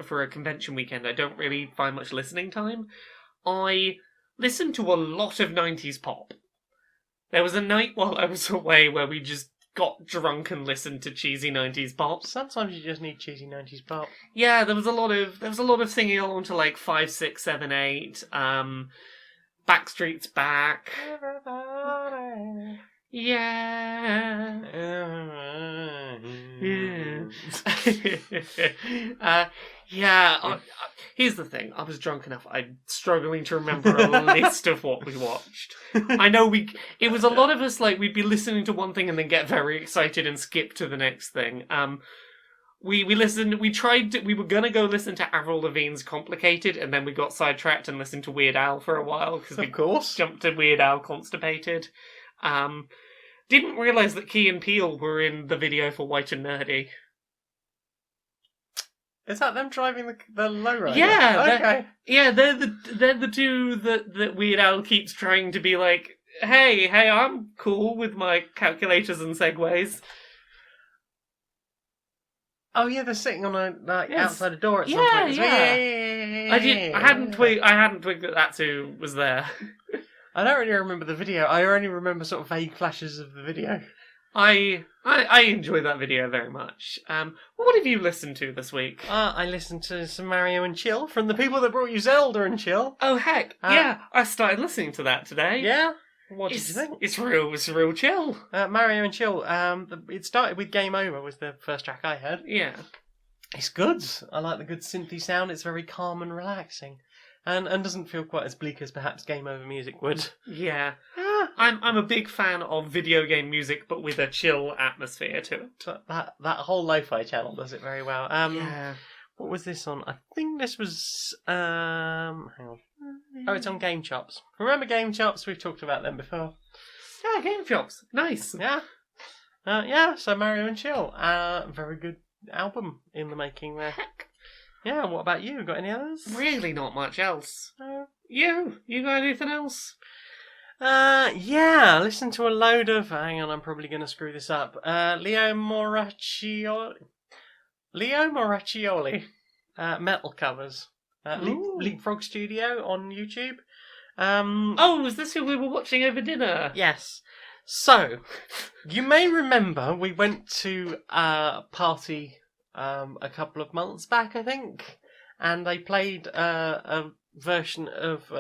for a convention weekend, I don't really find much listening time. I listen to a lot of 90s pop. There was a night while I was away where we just got drunk and listened to cheesy 90s pop. Sometimes you just need cheesy 90s pop. Yeah, there was a lot of singing along to 5, 6, 7, 8. Backstreet's Back. Everybody. Yeah. Here's the thing. I was drunk enough. I'm struggling to remember a list of what we watched. I know it was a lot of us, we'd be listening to one thing and then get very excited and skip to the next thing. We listened. We were gonna go listen to Avril Lavigne's "Complicated," and then we got sidetracked and listened to Weird Al for a while because we jumped to Weird Al "Constipated." Didn't realize that Key and Peele were in the video for White and Nerdy. Is that them driving the lowrider? Yeah. Okay. They're the two that Weird Al keeps trying to be like, hey, I'm cool with my calculators and segways. Oh yeah, they're sitting on Yes. outside a door at some point. Yeah. I hadn't twigged that who was there. I don't really remember the video. I only remember sort of vague flashes of the video. I enjoy that video very much. What have you listened to this week? I listened to some Mario and Chill from the people that brought you Zelda and Chill. Oh heck, yeah! I started listening to that today. Yeah. What did you think? It's real chill. Mario and Chill. It started with Game Over was the first track I heard. Yeah. It's good. I like the good synthy sound. It's very calm and relaxing, and doesn't feel quite as bleak as perhaps Game Over music would. Yeah. I'm a big fan of video game music, but with a chill atmosphere to it. That whole lo-fi channel does it very well. Yeah. What was this on? I think this was hang on. Oh, it's on Game Chops. Remember Game Chops? We've talked about them before. Yeah, Game Chops. Nice. Yeah. So Mario and Chill. Very good album in the making there. Heck. Yeah. What about you? Got any others? Really, not much else. You got anything else? Yeah. Listen to a load of. Hang on, I'm probably going to screw this up. Leo Moracchioli. Metal covers. Leapfrog Studio on YouTube. Was this who we were watching over dinner? Yes. So, you may remember we went to a party a couple of months back, I think, and they played a version of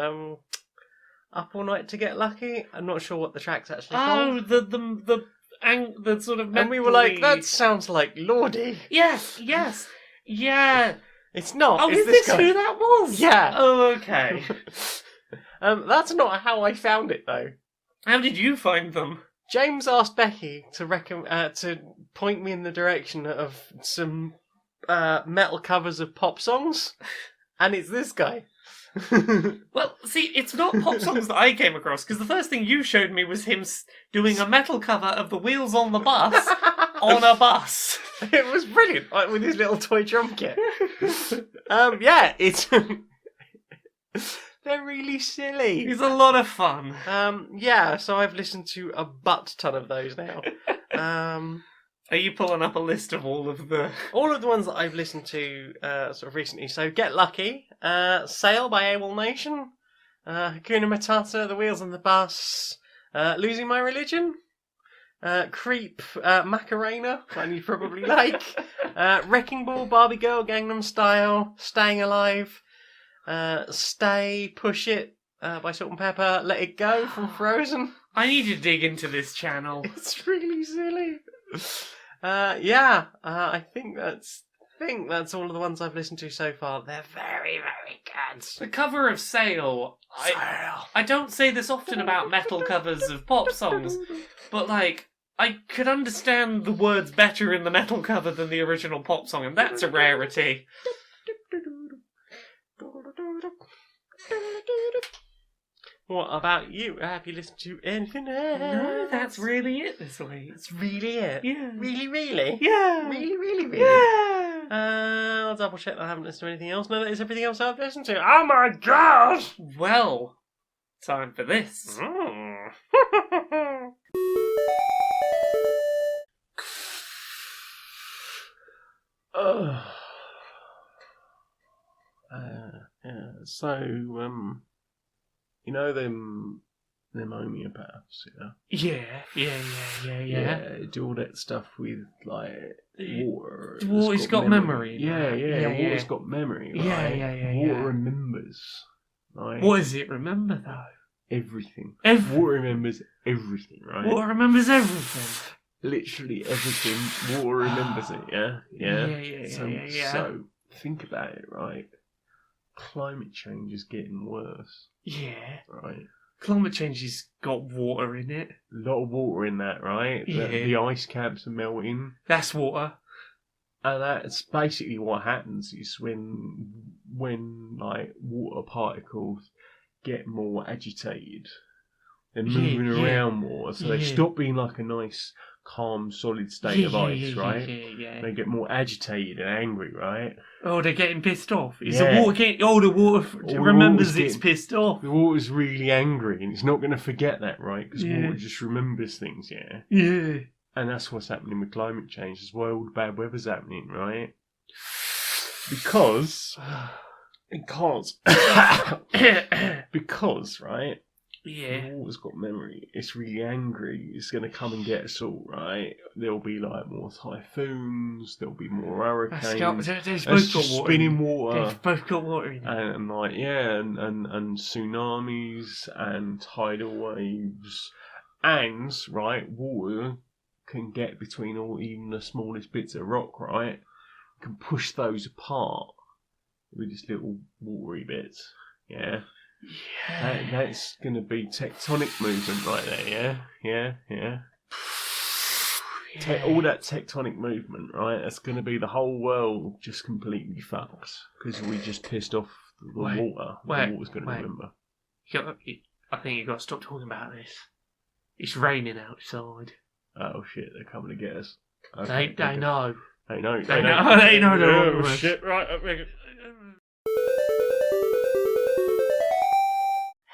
Up All Night to Get Lucky. I'm not sure what the track's actually Oh, called. the sort of. And we were like, mentally- that sounds like Lordy. Yes. Yeah. It's not. Oh, it's is this guy. who that was? Yeah. Oh, okay. That's not how I found it though. How did you find them? James asked Becky to point me in the direction of some metal covers of pop songs, and it's this guy. Well, see, it's not pop songs that I came across, because the first thing you showed me was him doing a metal cover of The Wheels on the Bus on a bus. It was brilliant, like, with his little toy drum kit. Yeah, it's they're really silly. It's a lot of fun. Yeah, so I've listened to a butt ton of those now. Are you pulling up a list of all of the... All of the ones that I've listened to sort of recently. So Get Lucky, Sail by AWOL Nation, Hakuna Matata, The Wheels on the Bus, Losing My Religion, Creep, Macarena, one you probably like, Wrecking Ball, Barbie Girl, Gangnam Style, Staying Alive, Stay, Push It by Salt and Pepper, Let It Go from Frozen. I need to dig into this channel. It's really silly. Yeah, I think that's all of the ones I've listened to so far. They're very, very good. The cover of Sail, I don't say this often about metal covers of pop songs, but like, I could understand the words better in the metal cover than the original pop song, and that's a rarity. What about you? Have you listened to anything else? No, that's really it this week. That's really it. Yeah. Really, really? Yeah. Really, really, really? Yeah. I'll double check that I haven't listened to anything else. No, that is everything else I've listened to. Oh my god! Well, time for this. Yeah, so, you know them homeopaths, Yeah. do all that stuff with, like, water. Water's got memory. Yeah, Yeah. water's got memory, right? Yeah. Water remembers, right? What does it remember, though? Everything. Everything. Water remembers everything, right? Water remembers everything. Literally everything. Water remembers it, yeah? Yeah. So, think about it, right? Climate change is getting worse, Yeah. right? Climate change has got water in it. A lot of water in that, right? Yeah. The ice caps are melting. That's water. And that's basically what happens is when like water particles get more agitated, they're moving around more, so they stop being like a nice, calm, solid state of ice, right? Yeah. They get more agitated and angry, right? Oh, they're getting pissed off. Is Yeah. the water getting... Oh, the water the remembers water's it's getting- pissed off. The water's really angry, and it's not going to forget that, right? Because Yeah. water just remembers things, yeah? Yeah. And that's what's happening with climate change. That's why all the bad weather's happening, right? Because, right? Yeah. The water's got memory. It's really angry. It's going to come and get us all, right? There'll be like more typhoons. There'll be more hurricanes. They've It's both got just water. spinning water. They've both got water in it. And like, yeah, and tsunamis and tidal waves. And, right, water can get between even the smallest bits of rock, right? Can push those apart with just little watery bits, yeah? That's going to be tectonic movement right there, yeah? All that tectonic movement, right? That's going to be the whole world just completely fucked because we just pissed off the water. The water's going to remember. I think you've got to stop talking about this. It's raining outside. Oh shit, they're coming to get us. They know. They know. They know they're on Oh us. shit, right.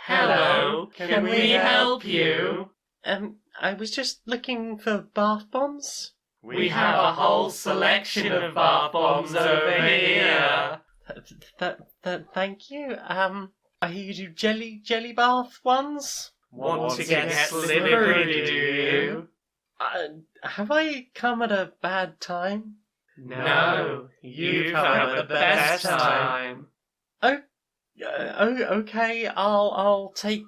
Hello, can we help you? I was just looking for bath bombs. We have a whole selection of bath bombs over here. Thank you. Are you do jelly bath ones? Want to get slippery, do you? Have I come at a bad time? No, you've come at the best time. Okay, I'll take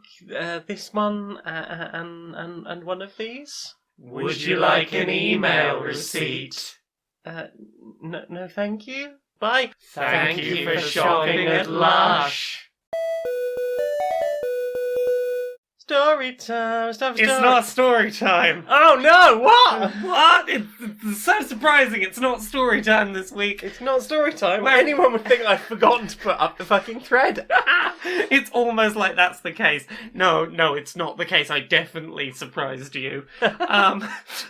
this one and one of these. Would you like an email receipt? No, thank you. Bye. Thank you for shopping at Lush. Story time. It's not story time. Oh no! What? What? It's so surprising. It's not story time this week. It's not story time. Well- Anyone would think I'd forgotten to put up the fucking thread. It's almost like that's the case. No, it's not the case. I definitely surprised you.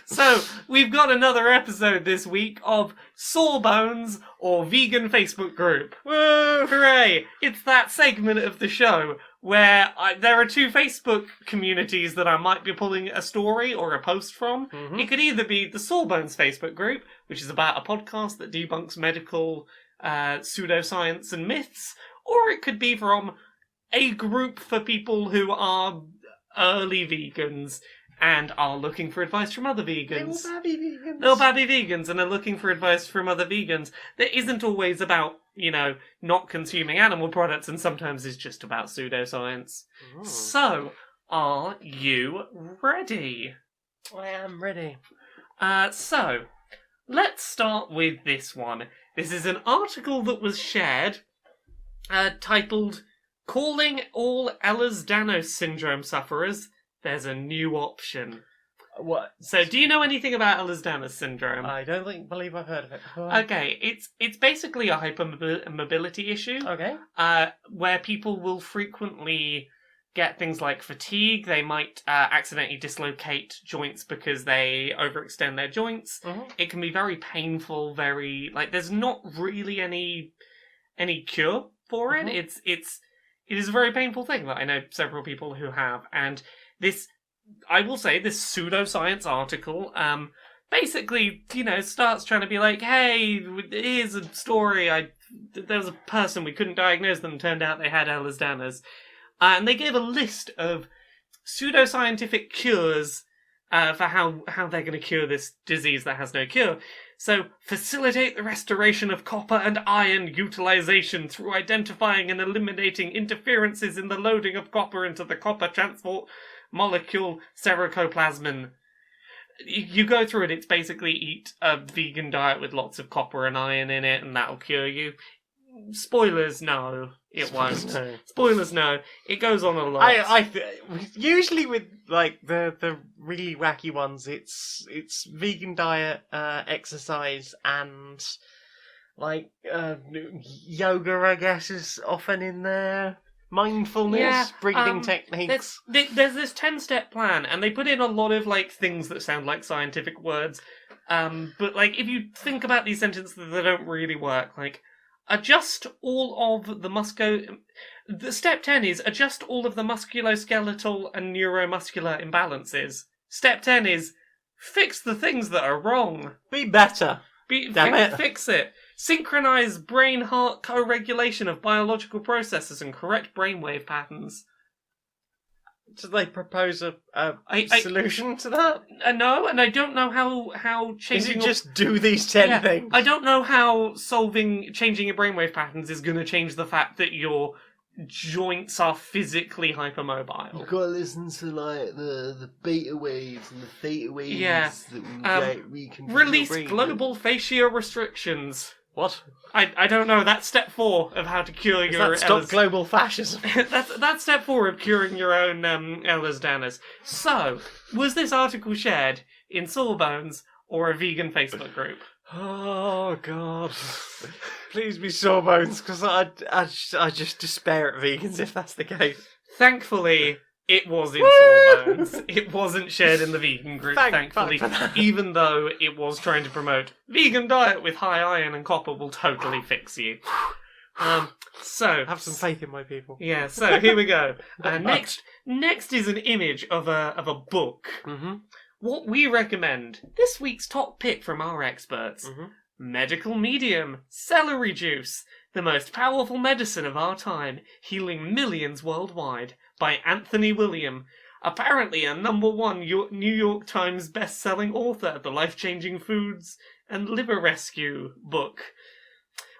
So, we've got another episode this week of Sawbones or Vegan Facebook Group. Woo! Hooray! It's that segment of the show where there are two Facebook communities that I might be pulling a story or a post from. Mhm. It could either be the Sawbones Facebook group, which is about a podcast that debunks medical pseudoscience and myths, or it could be from a group for people who are early vegans and are looking for advice from other vegans. Little babby vegans, and are looking for advice from other vegans that isn't always about, not consuming animal products, and sometimes is just about pseudoscience. Ooh. So, are you ready? I am ready. So, let's start with this one. This is an article that was shared, titled, "Calling all Ehlers-Danlos syndrome sufferers, there's a new option." What? So, do you know anything about Ehlers-Danlos syndrome? I don't believe I've heard of it before. Okay, it's basically a hypermobility issue, Okay. where people will frequently get things like fatigue. They might accidentally dislocate joints because they overextend their joints. Mhm. It can be very painful. There's not really any cure for it. Mhm. It is a very painful thing that I know several people who have, and this. I will say this pseudoscience article basically, starts trying to be like, hey, here's a story. There was a person, we couldn't diagnose them, turned out they had Ehlers-Danlos. And they gave a list of pseudoscientific cures for how they're going to cure this disease that has no cure. So, facilitate the restoration of copper and iron utilization through identifying and eliminating interferences in the loading of copper into the copper transport molecule cercoplasmin. You go through it, it's basically eat a vegan diet with lots of copper and iron in it, and that'll cure you. Spoilers, no, it won't. No. Spoilers, no. It goes on a lot. Usually with like the really wacky ones, it's vegan diet, exercise, and like yoga, I guess, is often in there. Mindfulness, Yeah, breathing techniques. There's this 10-step plan, and they put in a lot of things that sound like scientific words. But if you think about these sentences, they don't really work. Adjust all of the The step 10 is adjust all of the musculoskeletal and neuromuscular imbalances. Step 10 is fix the things that are wrong. Be better. Damn it. Fix it. Synchronize brain-heart co-regulation of biological processes and correct brainwave patterns. Did they propose a I- solution to that? No, and I don't know how Is changing. it just do these 10 things? I don't know how changing your brainwave patterns is going to change the fact that your joints are physically hypermobile. You've got to listen to the beta waves and the theta waves Yeah. that will reconfigure Release your brain. global fascia restrictions. What? I don't know. That's step 4 of how to cure Does your that stop Ehlers- global fascism? that's step 4 of curing your own Ehlers-Danlos. So, was this article shared in Sawbones or a vegan Facebook group? Oh God! Please be Sawbones, because I just despair at vegans if that's the case. Thankfully, it was in Woo! Sawbones. It wasn't shared in the vegan group, Thank thankfully, fuck for that. even though it was trying to promote vegan diet with high iron and copper will totally fix you. So Have some faith in my people. yeah. So here we go. Not Next is an image of a book. Mm-hmm. What we recommend, this week's top pick from our experts. Mhm. Medical Medium, Celery Juice, the most powerful medicine of our time, healing millions worldwide, by Anthony William. Apparently a #1 New York Times best-selling author of the life-changing foods and liver rescue book.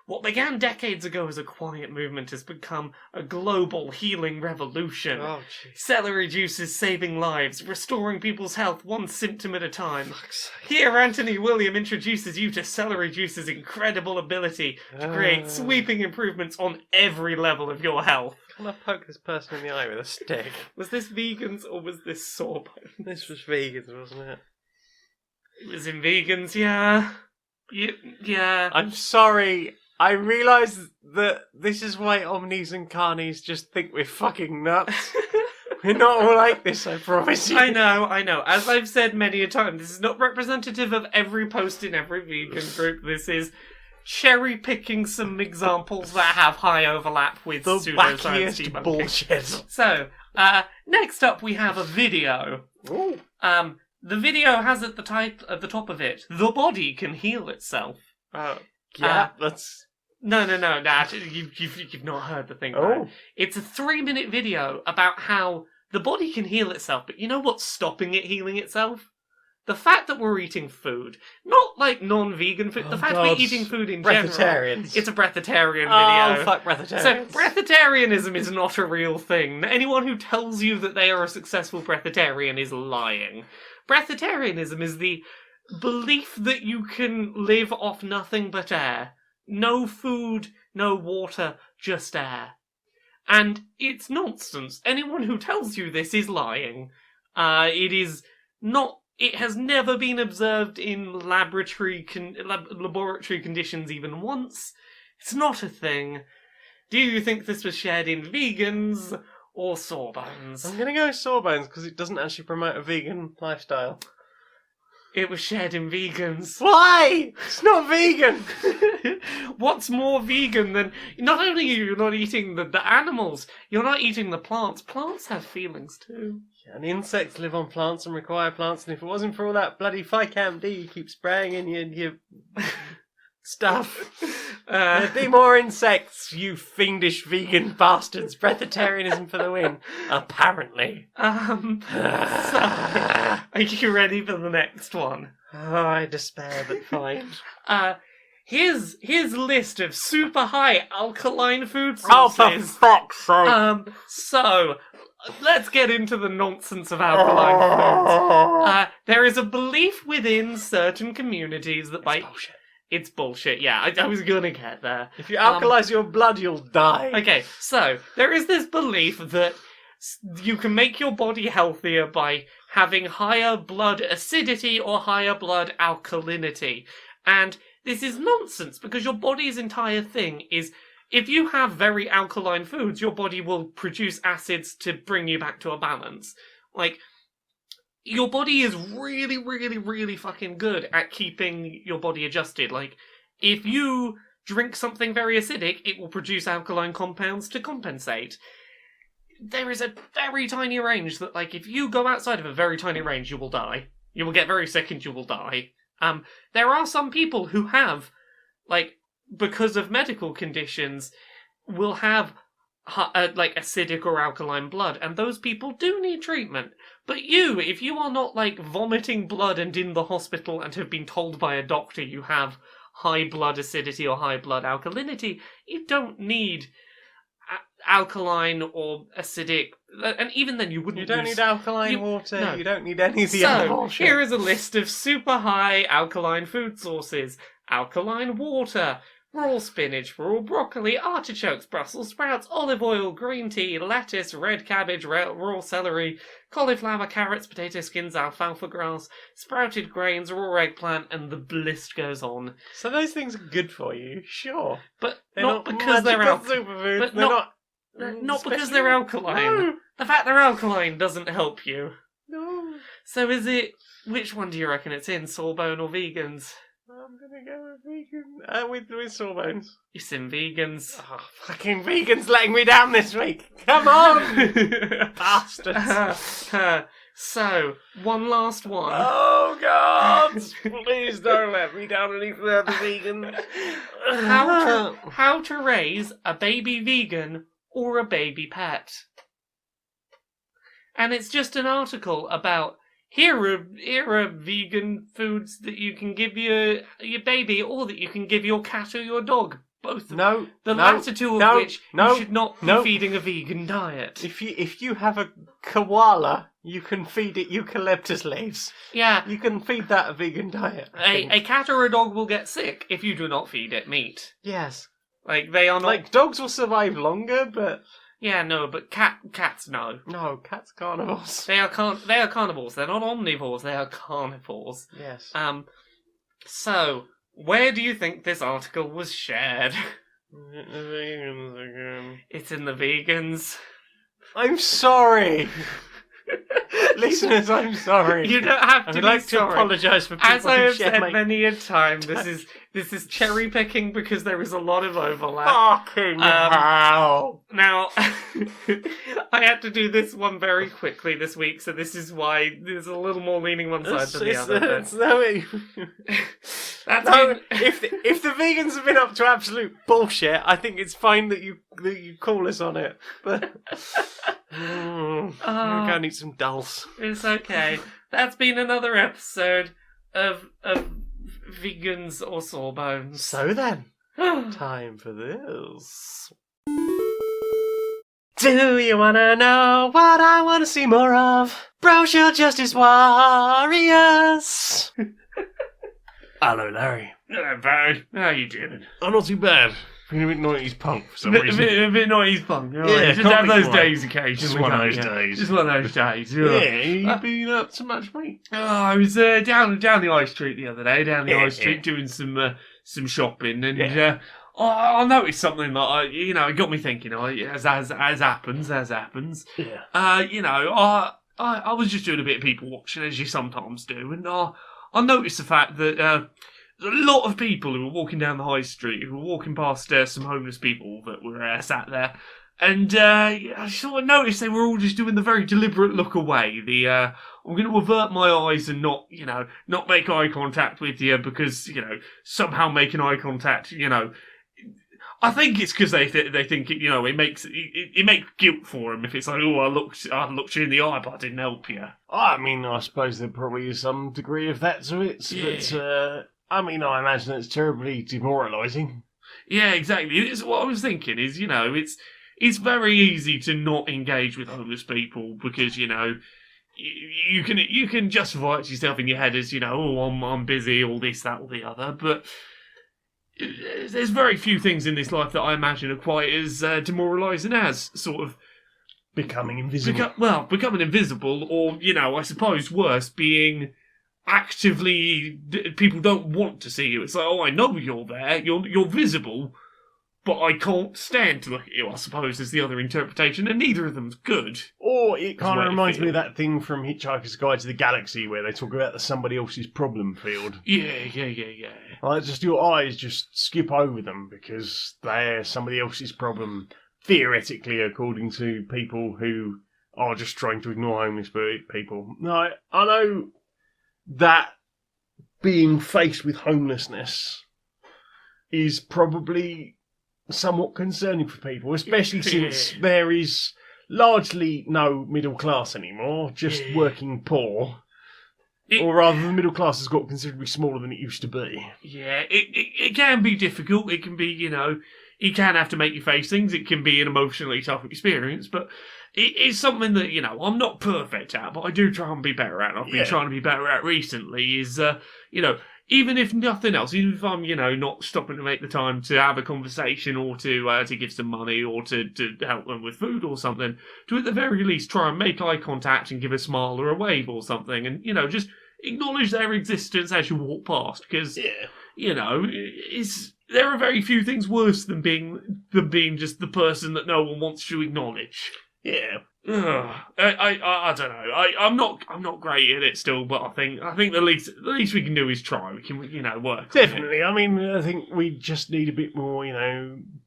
What began decades ago as a quiet movement has become a global healing revolution. Oh, jeez. Celery juice is saving lives, restoring people's health one symptom at a time. Fuck's sake. Here, Anthony William introduces you to celery juice's incredible ability to create sweeping improvements on every level of your health. Can I poke this person in the eye with a stick? Was this vegans or was this sawbones? This was vegans, wasn't it? It was in vegans, yeah. Yeah. I'm sorry. I realise that this is why Omnis and Carnies just think we're fucking nuts. We're not all like this, I promise you. I know. As I've said many a time, this is not representative of every post in every vegan group. This is cherry-picking some examples that have high overlap with The pseudoscience wackiest debunking. bullshit. So, next up we have a video. Ooh. The video has at the top of it, "The body can heal itself." Yeah, that's... No, you've not heard the thing. Oh. Right? It's a 3-minute video about how the body can heal itself, but you know what's stopping it healing itself? The fact that we're eating food. Not like non-vegan food, the fact God. we're eating food in general. Breatharians. It's a breatharian Oh, video. fuck breatharians. So, breatharianism is not a real thing. Anyone who tells you that they are a successful breatharian is lying. Breatharianism is the belief that you can live off nothing but air. No food, no water, just air. And it's nonsense. Anyone who tells you this is lying. It has never been observed in laboratory conditions even once. It's not a thing. Do you think this was shared in vegans or sawbones? I'm gonna go with sawbones because it doesn't actually promote a vegan lifestyle. It was shared in vegans. Why? It's not vegan! What's more vegan than... Not only are you not eating the animals, you're not eating the plants. Plants have feelings too. And insects live on plants and require plants, and if it wasn't for all that bloody FICAM D you keep spraying in your stuff, there'd be more insects, you fiendish vegan bastards. Breatharianism for the win, apparently. So, are you ready for the next one? Oh, I despair, but fine. Here's a list of super high alkaline food Oh, for sources. fuck's sake! So, let's get into the nonsense of alkaline foods. There is a belief within certain communities that by... Bullshit. It's bullshit, yeah. I was gonna get there. If you alkalize your blood, you'll die. Okay, so, there is this belief that you can make your body healthier by having higher blood acidity or higher blood alkalinity. And this is nonsense, because your body's entire thing is, if you have very alkaline foods, your body will produce acids to bring you back to a balance. Like, your body is really, really, really fucking good at keeping your body adjusted. Like, if you drink something very acidic, it will produce alkaline compounds to compensate. There is a very tiny range that, like, if you go outside of a very tiny range, you will die. You will get very sick and you will die. There are some people who have, like, because of medical conditions, will have, like, acidic or alkaline blood, and those people do need treatment. But if you are not, like, vomiting blood and in the hospital and have been told by a doctor you have high blood acidity or high blood alkalinity, you don't need alkaline or acidic, and even then you wouldn't. You don't use... need alkaline water, no. You don't need any of the other So, bullshit. here is a list of super high alkaline food sources. Alkaline water, raw spinach, raw broccoli, artichokes, Brussels sprouts, olive oil, green tea, lettuce, red cabbage, raw celery, cauliflower, carrots, potato skins, alfalfa grass, sprouted grains, raw eggplant, and the list goes on. So those things are good for you, sure. But They're not because they're magical alkaline. superfoods. But They're not Not because special. they're alkaline. No. The fact they're alkaline doesn't help you. No. So is it... Which one do you reckon it's in, sawbone or vegans? I'm gonna go with vegan. With sawbones. It's in vegans. Oh, fucking vegans letting me down this week. Come on, bastards. So, one last one. Oh God! Please don't let me down any further, vegan. How to raise a baby vegan or a baby pet. And it's just an article about here are vegan foods that you can give your baby or that you can give your cat or your dog. Both of them. No, The no, latter two of no, which no, you should not be no. feeding a vegan diet. If you have a koala, you can feed it eucalyptus leaves. Yeah, You can feed that a vegan diet. I think. a cat or a dog will get sick if you do not feed it meat. Yes. Like, they are not... Like, dogs will survive longer, but... Yeah, no, but cats, no. No, cats are carnivores. They are carnivores. They're not omnivores, they are carnivores. Yes. So, where do you think this article was shared? The vegans again. It's in the vegans. I'm sorry! Listeners, I'm sorry. You don't have to I be would like sorry. to apologise for people As I who have share said my... many a time, this is cherry picking because there is a lot of overlap. Fucking hell! Now, I had to do this one very quickly this week, so this is why there's a little more leaning one side than the other. If the vegans have been up to absolute bullshit, I think it's fine that you call us on it. But I'm gonna go and eat some dulse. It's okay. That's been another episode of Vegans or Sawbones. So then, time for this. Do you wanna know what I wanna see more of? Brochure Justice Warriors! Hello, Larry. Hello, Barry. How you doing? I'm not too bad. Feeling a bit 90s punk for some A reason. bit 90s punk. Yeah, just can't have be those quite. days occasionally. Just one of those can't you? days. Just one of those days. Yeah, you been up to much, mate? Oh, I was down the high street the other day, Yeah, high street doing some shopping, and Yeah. I noticed something that it got me thinking. As happens. Yeah. I was just doing a bit of people watching, as you sometimes do, and I noticed the fact that there's a lot of people who were walking down the high street, who were walking past some homeless people that were sat there, and I sort of noticed they were all just doing the very deliberate look away. I'm going to avert my eyes and not make eye contact with you because somehow making eye contact, I think it's because they think it makes guilt for them if it's like, oh, I looked you in the eye but I didn't help you. I mean, I suppose there probably is some degree of that to it, but I imagine it's terribly demoralising. Yeah, exactly. It's what I was thinking is, it's very easy to not engage with homeless people because, you can justify it to yourself in your head as, I'm busy, all this, that, or the other, but there's very few things in this life that I imagine are quite as demoralising as sort of Becoming invisible. Becoming invisible, or, I suppose worse, being actively people don't want to see you. It's like, oh, I know you're there, you're visible, but I can't stand to look at you, I suppose, is the other interpretation, and neither of them's good. Or it kind way of to reminds me feel. of that thing from Hitchhiker's Guide to the Galaxy where they talk about the somebody else's problem field. Yeah. Like, just your eyes just skip over them because they're somebody else's problem, theoretically, according to people who are just trying to ignore homeless people. No, I know that being faced with homelessness is probably somewhat concerning for people, especially since there is largely no middle class anymore, just working poor. Or rather, the middle class has got considerably smaller than it used to be. Yeah, it can be difficult. It can be, you can have to make you face things. It can be an emotionally tough experience, but it's something that, I'm not perfect at, but I do try and be better at. I've been trying to be better at recently is, even if nothing else, even if I'm, not stopping to make the time to have a conversation or to give some money or to help them with food or something, to at the very least try and make eye contact and give a smile or a wave or something and, just acknowledge their existence as you walk past because, there are very few things worse than being just the person that no one wants to acknowledge. Yeah. I don't know. I'm not great at it still, but I think the least we can do is try. We can work. Definitely. I think we just need a bit more,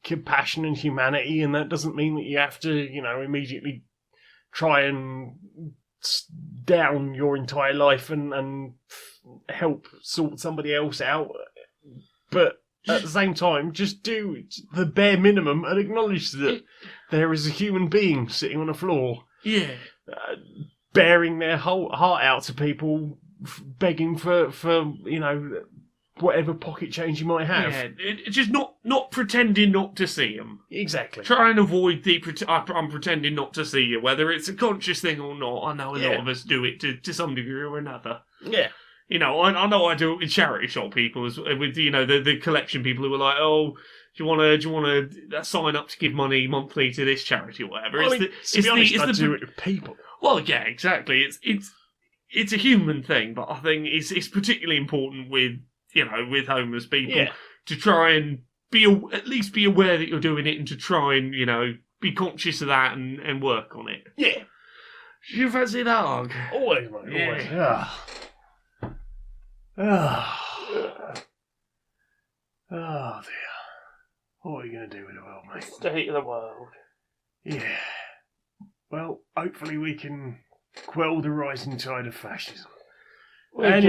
compassion and humanity, and that doesn't mean that you have to, immediately try and down your entire life and help sort somebody else out. But at the same time, just do the bare minimum and acknowledge that there is a human being sitting on a floor. Yeah. Bearing their whole heart out to people, begging for whatever pocket change you might have. Yeah, just not pretending not to see them. Exactly. Try and avoid I'm pretending not to see you, whether it's a conscious thing or not. I know a lot of us do it to some degree or another. Yeah. You know, I know I do it with charity shop people, with the collection people who are like, oh, do you want to sign up to give money monthly to this charity or whatever? I do it with people. Well, yeah, exactly. It's a human thing, but I think it's particularly important with homeless people to try and at least be aware that you're doing it, and to try and be conscious of that and work on it. Yeah. Do you fancy that, Hog? Always, mate. Always. Yeah. Oh dear. What are you going to do with the world, mate? State of the world. Yeah. Well, hopefully we can quell the rising tide of fascism. And,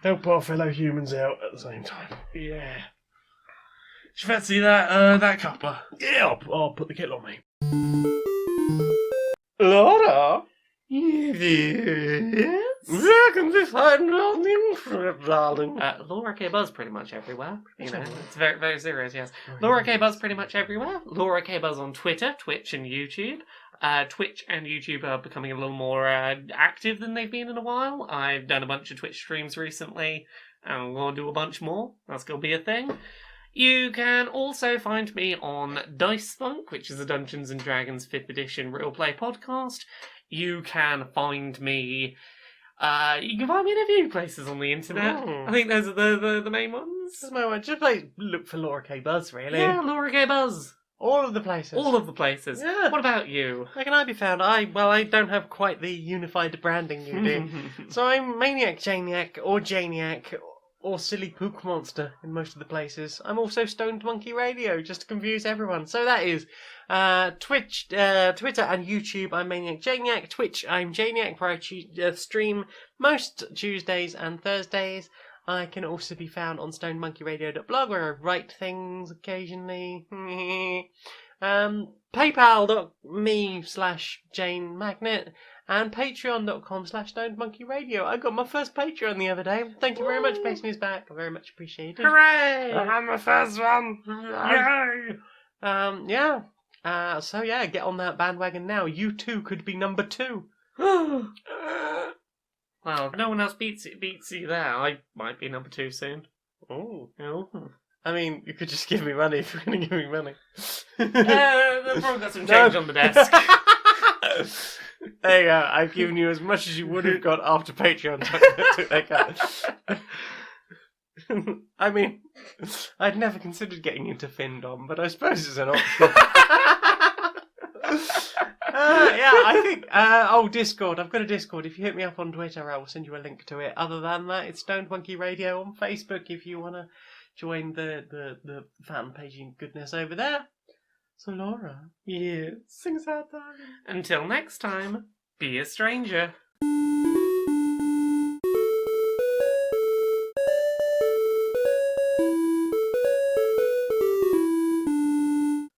help our fellow humans out at the same time. Yeah. Do you fancy that cuppa? Yeah, I'll put the kettle on, mate. Laura? Yes? Where can we find on the internet, darling? Laura K. Buzz pretty much everywhere. It's very, very serious, yes. Laura K. Buzz pretty much everywhere. Laura K. Buzz on Twitter, Twitch, and YouTube. Twitch and YouTube are becoming a little more active than they've been in a while. I've done a bunch of Twitch streams recently, and I'm going to do a bunch more. That's going to be a thing. You can also find me on Dice Spunk, which is a Dungeons & Dragons 5th edition real play podcast. You can find me... in a few places on the internet. Oh. I think those are the main ones. Just look for Laura K. Buzz, really. Yeah, Laura K. Buzz. All of the places. All of the places. Yeah. What about you? Where can I be found? I don't have quite the unified branding you do. So I'm Maniac Janiac, or Janiac, or Silly Pook Monster in most of the places. I'm also Stoned Monkey Radio, just to confuse everyone. So that is Twitch, Twitter and YouTube, I'm Maniac Janiac. Twitch, I'm Janiac, where I stream most Tuesdays and Thursdays. I can also be found on stonemonkeyradio.blog, where I write things occasionally. PayPal.me/Jane Magnet, and Patreon.com/StonedMonkeyRadio. I got my first Patreon the other day. Thank you very much, Base News Back. I very much appreciate it. Hooray! I had my first one. Yay! So yeah, get on that bandwagon now. You too could be number 2. Well, if no one else beats you there, I might be number 2 soon. Oh. Oh. I mean, you could just give me money if you're going to give me money. They've probably got some change on the desk. There you go. I've given you as much as you would have got after Patreon. I mean, I'd never considered getting into Findom, but I suppose it's an option. I think... Discord. I've got a Discord. If you hit me up on Twitter, I will send you a link to it. Other than that, it's Stoned Monkey Radio on Facebook if you want to join the fan paging goodness over there. So, Laura, Yeah. sing sad time. Until next time, be a stranger.